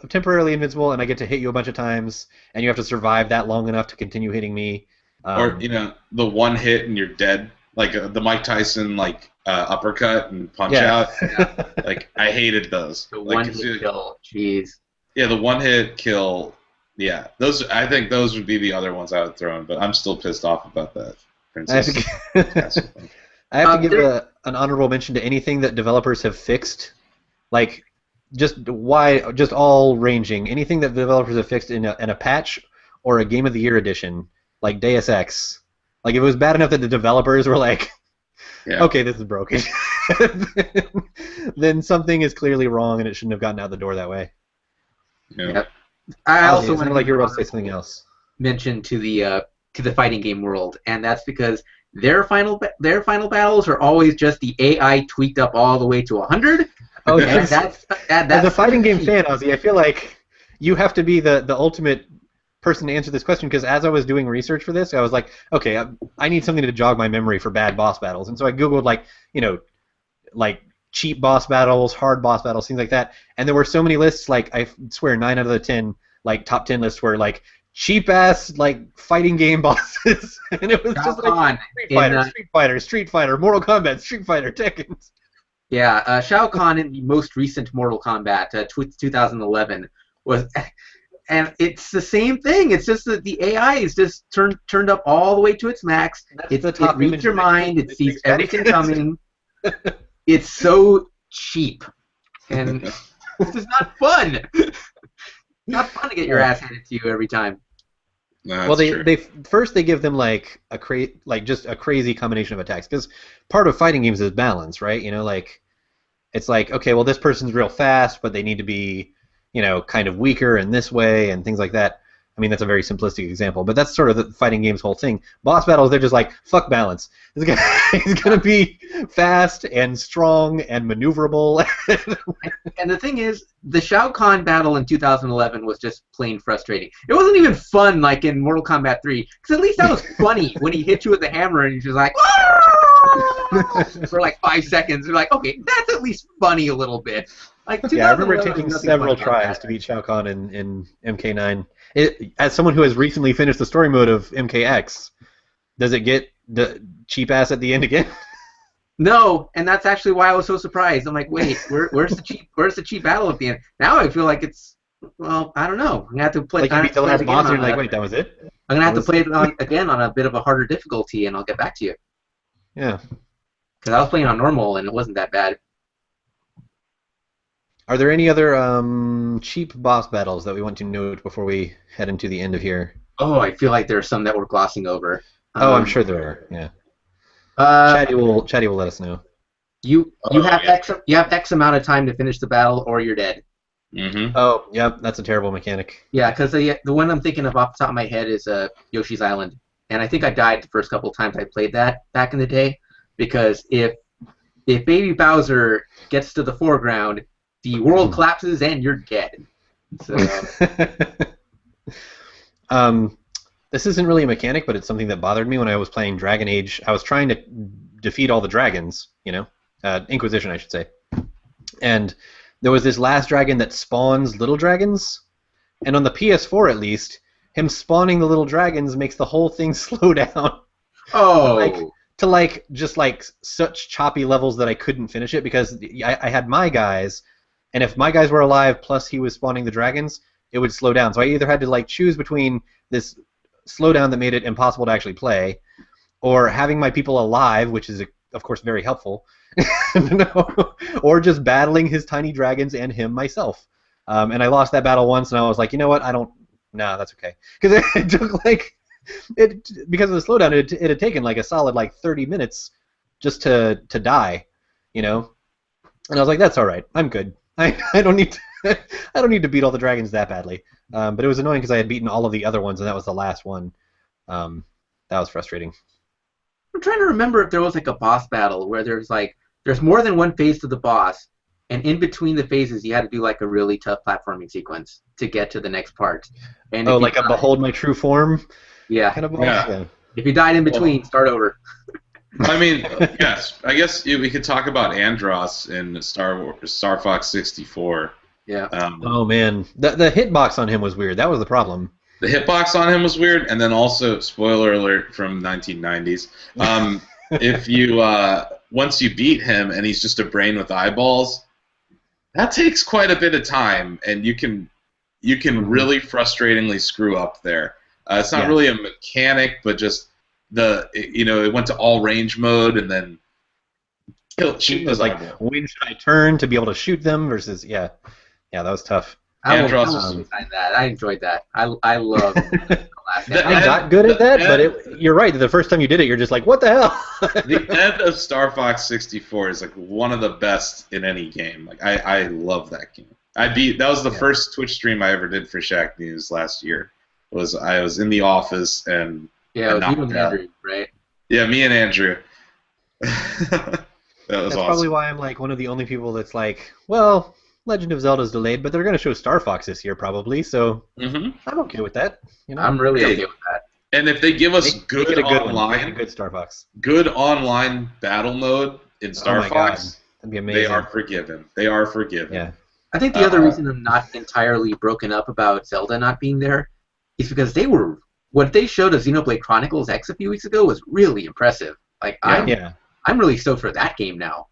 and I get to hit you a bunch of times, and you have to survive that long enough to continue hitting me. Or the one hit and you're dead, like the Mike Tyson uppercut and punch out. Like I hated those. The one hit kill, jeez. Yeah, the one hit kill. Yeah, I think those would be the other ones I would throw in, but I'm still pissed off about that. I have to give an honorable mention to anything that developers have fixed, like just all ranging. Anything that developers have fixed in a patch or a Game of the Year edition, like Deus Ex. Like if it was bad enough that the developers were like, okay, this is broken, then something is clearly wrong and it shouldn't have gotten out the door that way. Yeah. Yep. I also want to like you're about to say something else. Mention to the fighting game world, and that's because their final battles are always just the AI tweaked up all the way to 100. Oh, that's as a fighting game fan, Ozzy, I feel like you have to be the ultimate person to answer this question because as I was doing research for this, I was like, okay, I need something to jog my memory for bad boss battles, and so I googled like cheap boss battles, hard boss battles, things like that, and there were so many lists. Like I swear, 9 out of the 10 like top 10 lists were like cheap ass like fighting game bosses, and it was just like Street Fighter, Street Fighter, Mortal Kombat, Street Fighter, Tekken. Yeah, Shao Kahn in the most recent Mortal Kombat, 2011, was, and it's the same thing. It's just that the AI is just turned up all the way to its max. It reads your mind. It sees everything coming. It's so cheap, and this is not fun. It's not fun to get your ass handed to you every time. No, well, they first they give them like just a crazy combination of attacks because part of fighting games is balance, right? You know, like it's like okay, well this person's real fast, but they need to be kind of weaker in this way and things like that. I mean, that's a very simplistic example, but that's sort of the fighting game's whole thing. Boss battles, they're just like, fuck balance. It's gonna be fast and strong and maneuverable. And the thing is, the Shao Kahn battle in 2011 was just plain frustrating. It wasn't even fun like in Mortal Kombat 3, because at least that was funny when he hit you with the hammer and he's just like, for like 5 seconds. You're like, okay, that's at least funny a little bit. Like, yeah, I remember taking several tries to beat Shao Kahn in MK9. As someone who has recently finished the story mode of MKX, does it get the cheap ass at the end again? No, and that's actually why I was so surprised. I'm like, wait, where's the cheap battle at the end? Now I feel like it's, well, I don't know. I'm gonna have to play. Like you beat the last boss, and you're like, wait, that was it? I'm gonna have to play it again on a bit of a harder difficulty, and I'll get back to you. Yeah. Because I was playing on normal, and it wasn't that bad. Are there any other cheap boss battles that we want to note before we head into the end of here? Oh, I feel like there are some that we're glossing over. I'm sure there are. Yeah. Chatty will let us know. You have X amount of time to finish the battle, or you're dead. Mm-hmm. Oh, yep, that's a terrible mechanic. Yeah, because the one I'm thinking of off the top of my head is Yoshi's Island, and I think I died the first couple of times I played that back in the day, because if Baby Bowser gets to the foreground, the world collapses and you're dead. So. This isn't really a mechanic, but it's something that bothered me when I was playing Dragon Age. I was trying to defeat all the dragons, Inquisition, I should say. And there was this last dragon that spawns little dragons, and on the PS4 at least, him spawning the little dragons makes the whole thing slow down. Oh. To just such choppy levels that I couldn't finish it because I had my guys, and if my guys were alive plus he was spawning the dragons, it would slow down. So I either had to choose between this slowdown that made it impossible to actually play, or having my people alive, which is of course very helpful, or just battling his tiny dragons and him myself. And I lost that battle once, and I was like, you know what? No, that's okay, because it took because of the slowdown, it had taken a solid 30 minutes just to die, And I was like, that's all right. I'm good. I don't need to, I don't need to beat all the dragons that badly. But it was annoying because I had beaten all of the other ones, and that was the last one. That was frustrating. I'm trying to remember if there was a boss battle where there's more than one phase to the boss, and in between the phases you had to do a really tough platforming sequence to get to the next part. And a Behold My True Form? Yeah. Kind of boss? Yeah. If you died in between, start over. I mean, yes. I guess we could talk about Andross in Star Fox 64. Yeah. Oh man, the hitbox on him was weird. That was the problem. The hitbox on him was weird, and then also, spoiler alert from 1990s. If you once you beat him and he's just a brain with eyeballs, that takes quite a bit of time, and you can really frustratingly screw up there. It's not really a mechanic, but just it went to all range mode, and then shoot those when should I turn to be able to shoot them versus yeah, that was tough. I enjoyed that. I love the last I got good at that, but you're right. The first time you did it, you're just like, what the hell? The end of Star Fox 64 is one of the best in any game. I love that game. That was the first Twitch stream I ever did for Shack News last year. I was in the office and it was you and Andrew, right? Yeah, me and Andrew. That was That's awesome. probably why I'm one of the only people that's well, Legend of Zelda's delayed, but they're going to show Star Fox this year probably, so Mm-hmm. I'm okay with that. You know, I'm really okay with that. And if they give us make it a good one. Make it a online, good Star Fox. good online battle mode in Star Oh my God, Fox, that'd be amazing. they are forgiven. They are forgiven. Yeah. I think the other reason I'm not entirely broken up about Zelda not being there is because what they showed of Xenoblade Chronicles X a few weeks ago was really impressive. Like I'm really stoked for that game now.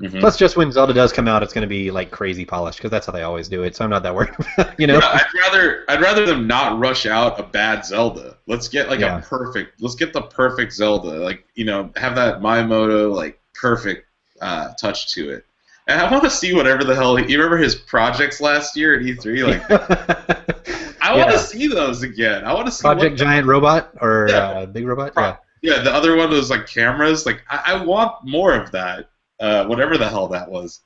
Mm-hmm. Plus, just when Zelda does come out, it's going to be like crazy polished because that's how they always do it. So I'm not that worried. You know, yeah, I'd rather them not rush out a bad Zelda. Let's get like let's get the perfect Zelda. Like, you know, have that Miyamoto like perfect touch to it. And I want to see whatever the hell. You remember his projects last year at E3? Like, I want to see those again. I want to see Project Giant Robot or Big Robot. Yeah, the other one was like cameras. Like, I want more of that. Whatever the hell that was.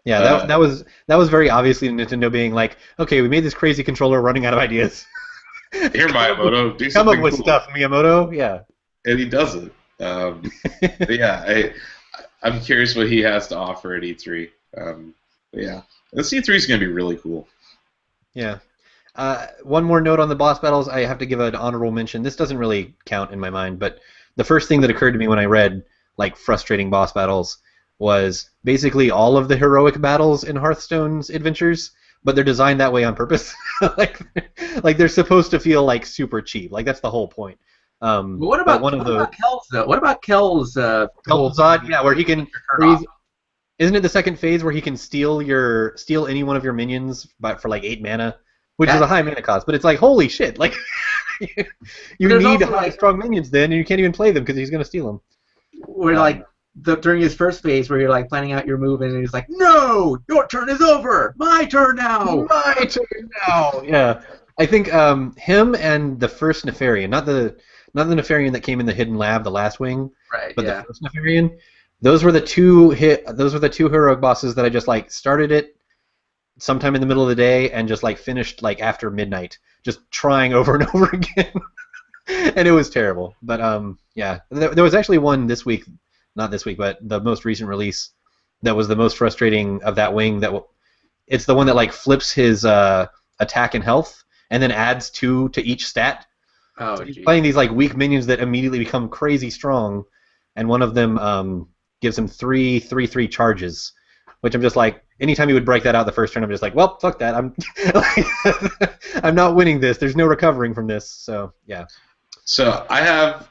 Yeah, that was very obviously Nintendo being like, okay, we made this crazy controller running out of ideas. Here, Miyamoto, do something come up with cool. stuff, Miyamoto. Yeah. And he does it. But yeah, I'm curious what he has to offer at E3. But yeah, this E3 is going to be really cool. Yeah. One more note on the boss battles. I have to give an honorable mention. This doesn't really count in my mind, but the first thing that occurred to me when I read like frustrating boss battles was basically all of the heroic battles in Hearthstone's adventures, but they're designed that way on purpose. like they're supposed to feel like super cheap. Like that's the whole point. What about Kel's though? What about Kel's? Kel'Thuzad, yeah, where he can. Isn't it the second phase where he can steal any one of your minions for like 8 mana, which is a high mana cost? But it's like holy shit! Like you need high strong minions then, and you can't even play them because he's gonna steal them. Where like during his first phase, where you're like planning out your move, and he's like, "No, your turn is over. My turn now. My turn now." Yeah, I think him and the first Nefarian, not the Nefarian that came in the hidden lab, the last wing, right? But the first Nefarian, those were the two heroic bosses that I just like started it sometime in the middle of the day and just like finished like after midnight, just trying over and over again, and it was terrible. But yeah, there was actually one this week. Not this week, but the most recent release that was the most frustrating of that wing. It's the one that like flips his attack and health and then adds 2 to each stat. Oh, so he's playing these like weak minions that immediately become crazy strong, and one of them gives him 3/3 charges, which I'm just like, anytime he would break that out the first turn, I'm just like, well, fuck that. I'm not winning this. There's no recovering from this. So yeah. So I have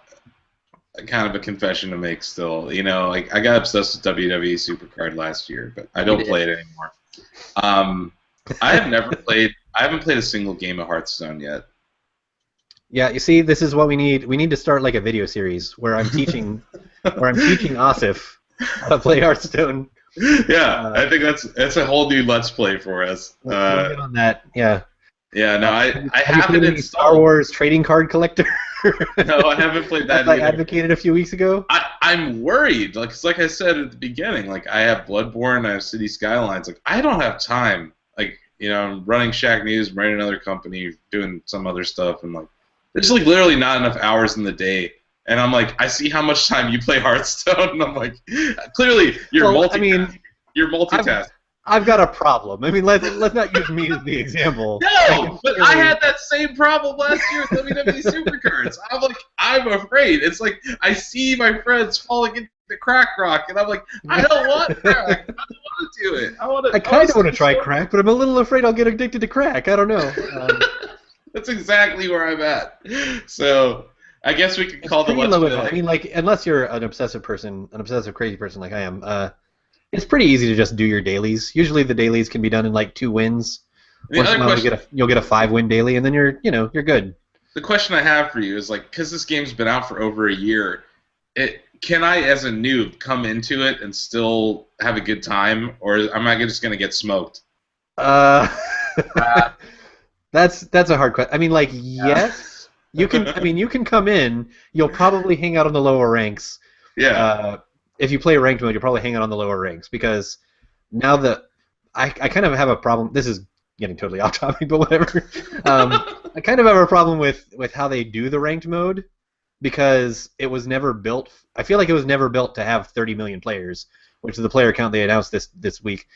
kind of a confession to make still. You know, like I got obsessed with WWE Supercard last year, but I don't play it anymore. I haven't played a single game of Hearthstone yet. Yeah, you see, this is what we need. We need to start like a video series where I'm teaching Asif how to play Hearthstone. Yeah, I think that's a whole new Let's Play for us. We'll get on that. Yeah. Yeah, no, I haven't installed Star Wars trading card collector. No, I haven't played that. I advocated a few weeks ago. I'm worried, like I said at the beginning, like I have Bloodborne, I have City Skylines, like I don't have time. Like, you know, I'm running Shack News, I'm running another company, doing some other stuff, and like there's like literally not enough hours in the day. And I'm like, I see how much time you play Hearthstone, and I'm like, clearly you're multitasking. You're multitasking. I've got a problem. I mean, let's not use me as the example. No, but I had that same problem last year with WWE Supercards. I'm like, I'm afraid. It's like I see my friends falling into crack rock, and I'm like, I don't want crack. I don't want to do it. I kind of want to try crack, but I'm a little afraid I'll get addicted to crack. I don't know. That's exactly where I'm at. So I guess we could call the Let's Play. I mean, like, unless you're an obsessive person, an obsessive crazy person like I am, it's pretty easy to just do your dailies. Usually the dailies can be done in like 2 wins. Once in a while you'll get a 5-win daily, and then you're good. The question I have for you is like, because this game's been out for over a year, can I, as a noob, come into it and still have a good time, or am I just gonna get smoked? That's a hard question. I mean, like, yes, you can. I mean, you can come in. You'll probably hang out on the lower ranks. Yeah. If you play ranked mode, you'll probably hang out on the lower ranks because now I kind of have a problem. This is getting totally off topic, but whatever. I kind of have a problem with how they do the ranked mode because it was never built. I feel like it was never built to have 30 million players, which is the player count they announced this week.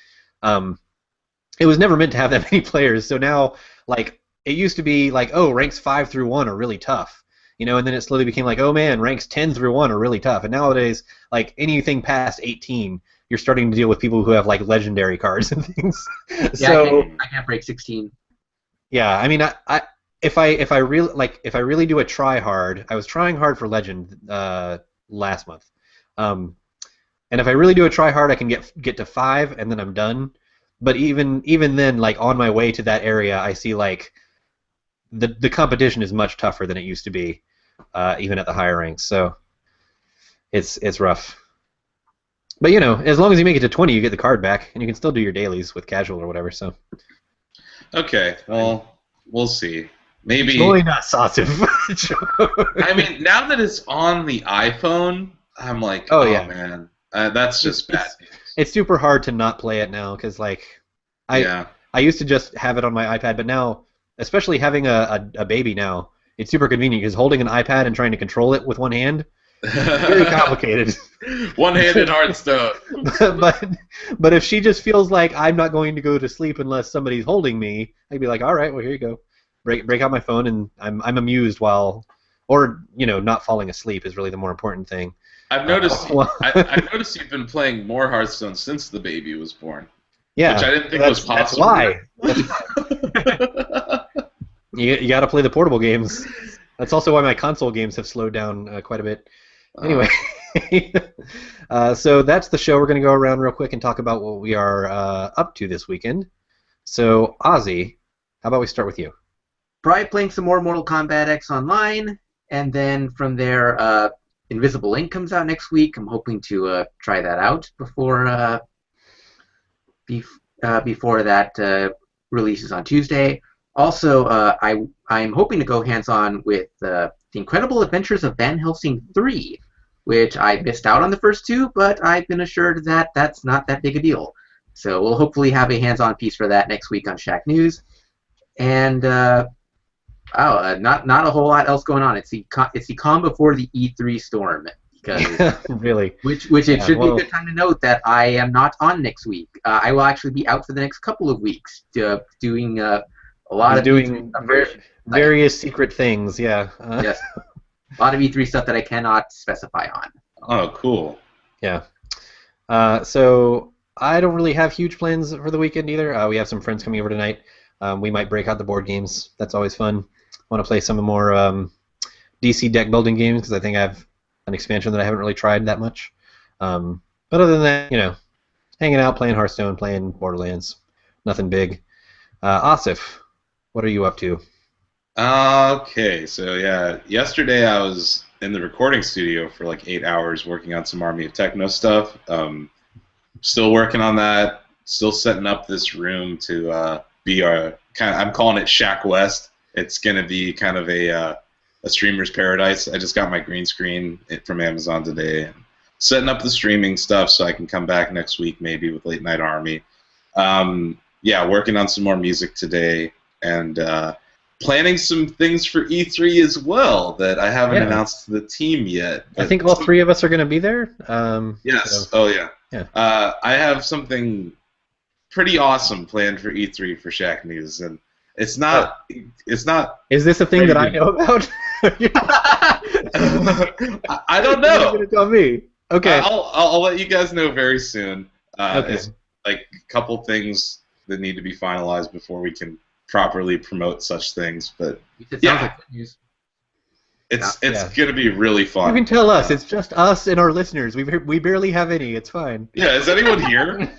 it was never meant to have that many players. So now, like, it used to be like, oh, ranks 5 through 1 are really tough, and then it slowly became like, oh man, ranks 10 through 1 are really tough. And nowadays, like anything past 18, you're starting to deal with people who have like legendary cards and things. Yeah, So I can't break 16. yeah, I mean, if I really do a try hard, I was trying hard for legend last month, and if I really do a try hard, I can get to 5 and then I'm done. But even then, like on my way to that area, I see like the competition is much tougher than it used to be, even at the higher ranks. So it's rough. But as long as you make it to 20, you get the card back, and you can still do your dailies with casual or whatever. So Okay, well, we'll see. Maybe. Slowly not Asif. I mean, now that it's on the iPhone, I'm like, oh yeah. man, that's just bad news. It's super hard to not play it now because like I used to just have it on my iPad, but now, especially having a baby now, it's super convenient because holding an iPad and trying to control it with one hand, very complicated. One-handed Hearthstone. but if she just feels like I'm not going to go to sleep unless somebody's holding me, I'd be like, all right, well here you go. Break out my phone and I'm amused while, or not falling asleep is really the more important thing. I've noticed. I've noticed you've been playing more Hearthstone since the baby was born. Yeah, which I didn't think was possible. That's why. You got to play the portable games. That's also why my console games have slowed down quite a bit. Anyway, so that's the show. We're going to go around real quick and talk about what we are up to this weekend. So, Ozzy, how about we start with you? Probably playing some more Mortal Kombat X Online, and then from there, Invisible Link comes out next week. I'm hoping to try that out before before that releases on Tuesday. Also, I'm hoping to go hands-on with The Incredible Adventures of Van Helsing 3, which I missed out on the first 2, but I've been assured that that's not that big a deal. So we'll hopefully have a hands-on piece for that next week on Shack News. And not a whole lot else going on. It's the calm before the E3 storm. Because really? Which it should be a good time to note that I am not on next week. I will actually be out for the next couple of weeks doing a lot of doing various secret things. Yeah. Yes. A lot of E3 stuff that I cannot specify on. Oh, cool. Yeah. So I don't really have huge plans for the weekend either. We have some friends coming over tonight. We might break out the board games. That's always fun. I want to play some of more DC deck building games because I think I have an expansion that I haven't really tried that much. But other than that, hanging out, playing Hearthstone, playing Borderlands. Nothing big. Asif, what are you up to? Okay, so yeah, yesterday I was in the recording studio for like 8 hours working on some Army of Techno stuff. Still working on that. Still setting up this room to be our I'm calling it Shack West. It's gonna be kind of a streamer's paradise. I just got my green screen from Amazon today. Setting up the streaming stuff so I can come back next week maybe with Late Night Army. Yeah, working on some more music today and planning some things for E3 as well that I haven't announced to the team yet. I think all 3 of us are going to be there. Yes. So, oh yeah. I have something pretty awesome planned for E3 for Shack News, and it's not. It's not. Is this a thing that I know about? I don't know. You're going to tell me. Okay. I'll let you guys know very soon. Okay. It's like a couple things that need to be finalized before we can properly promote such things. But yeah, it's gonna be really fun. You can tell us. It's just us and our listeners. We barely have any. It's fine. Yeah. Is anyone here?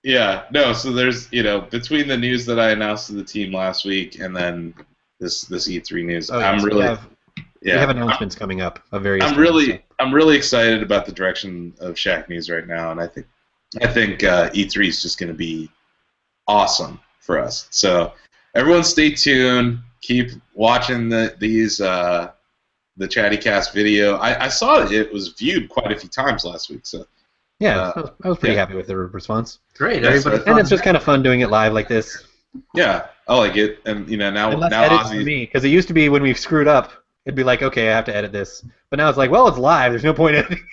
Yeah. No. So there's between the news that I announced to the team last week and then this E3 news, we have announcements coming up of various. I'm really excited about the direction of Shack News right now, and I think E3 is just going to be awesome for us. So everyone, stay tuned. Keep watching the Chattycast video. I saw it was viewed quite a few times last week. So yeah, I was pretty happy with the response. Great, everybody, and it's just kind of fun doing it live like this. Yeah, I like it, and now Ozzy, because it used to be when we screwed up, it'd be like, okay, I have to edit this, but now it's like, well, it's live. There's no point editing.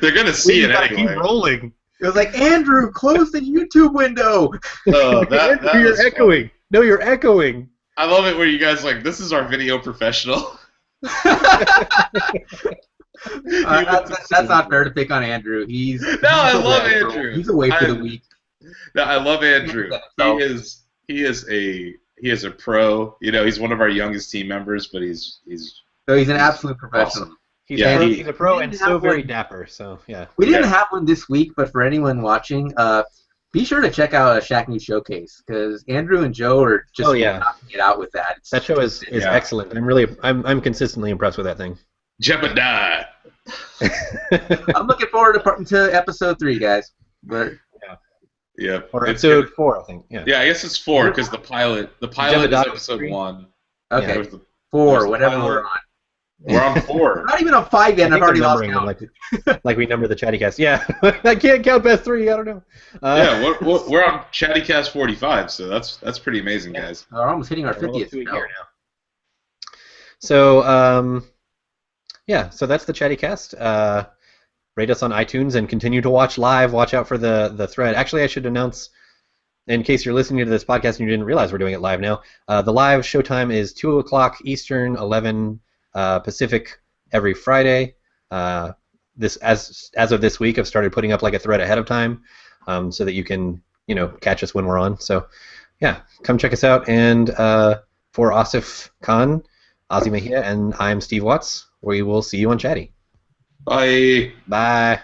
They're gonna see it anyway. Keep rolling. It was like, Andrew, close the YouTube window. Oh, that You're was echoing. funny. No, you're echoing. I love it where you guys like, this is our video professional. That's not fair to pick on Andrew. He's I love away Andrew. He's away for the week. No, I love Andrew. He is a pro. You know, he's one of our youngest team members, but he's an absolute professional. awesome. He's Yeah, a pro and didn't so have very one. dapper. So yeah. We didn't have one this week, but for anyone watching, be sure to check out a Shaq News Showcase because Andrew and Joe are just knocking it out with that. That show is excellent. I'm consistently impressed with that thing. Jebediah. I'm looking forward to episode 3, guys. But Yeah. Or episode 4, I think. Yeah. Yeah, I guess it's 4 because the pilot is episode 1. okay, There's the 4, whatever pilot. we're on. We're on 4. Not even on 5 yet. I I've think already they're lost numbering count. them like we number the Chattycast. Yeah, I can't count past 3. I don't know. Yeah, we're on Chattycast 45, so that's pretty amazing, guys. We're almost hitting our We're almost 50th. to a year now. So so that's the Chattycast. Rate us on iTunes and continue to watch live. Watch out for the thread. Actually, I should announce, in case you're listening to this podcast and you didn't realize we're doing it live now, the live showtime is 2 o'clock Eastern, 11 Pacific every Friday. This as of this week, I've started putting up like a thread ahead of time, so that you can catch us when we're on. So yeah, come check us out. And for Asif Khan, Ozzy Mejia, and I'm Steve Watts. We will see you on Chatty. Bye. Bye.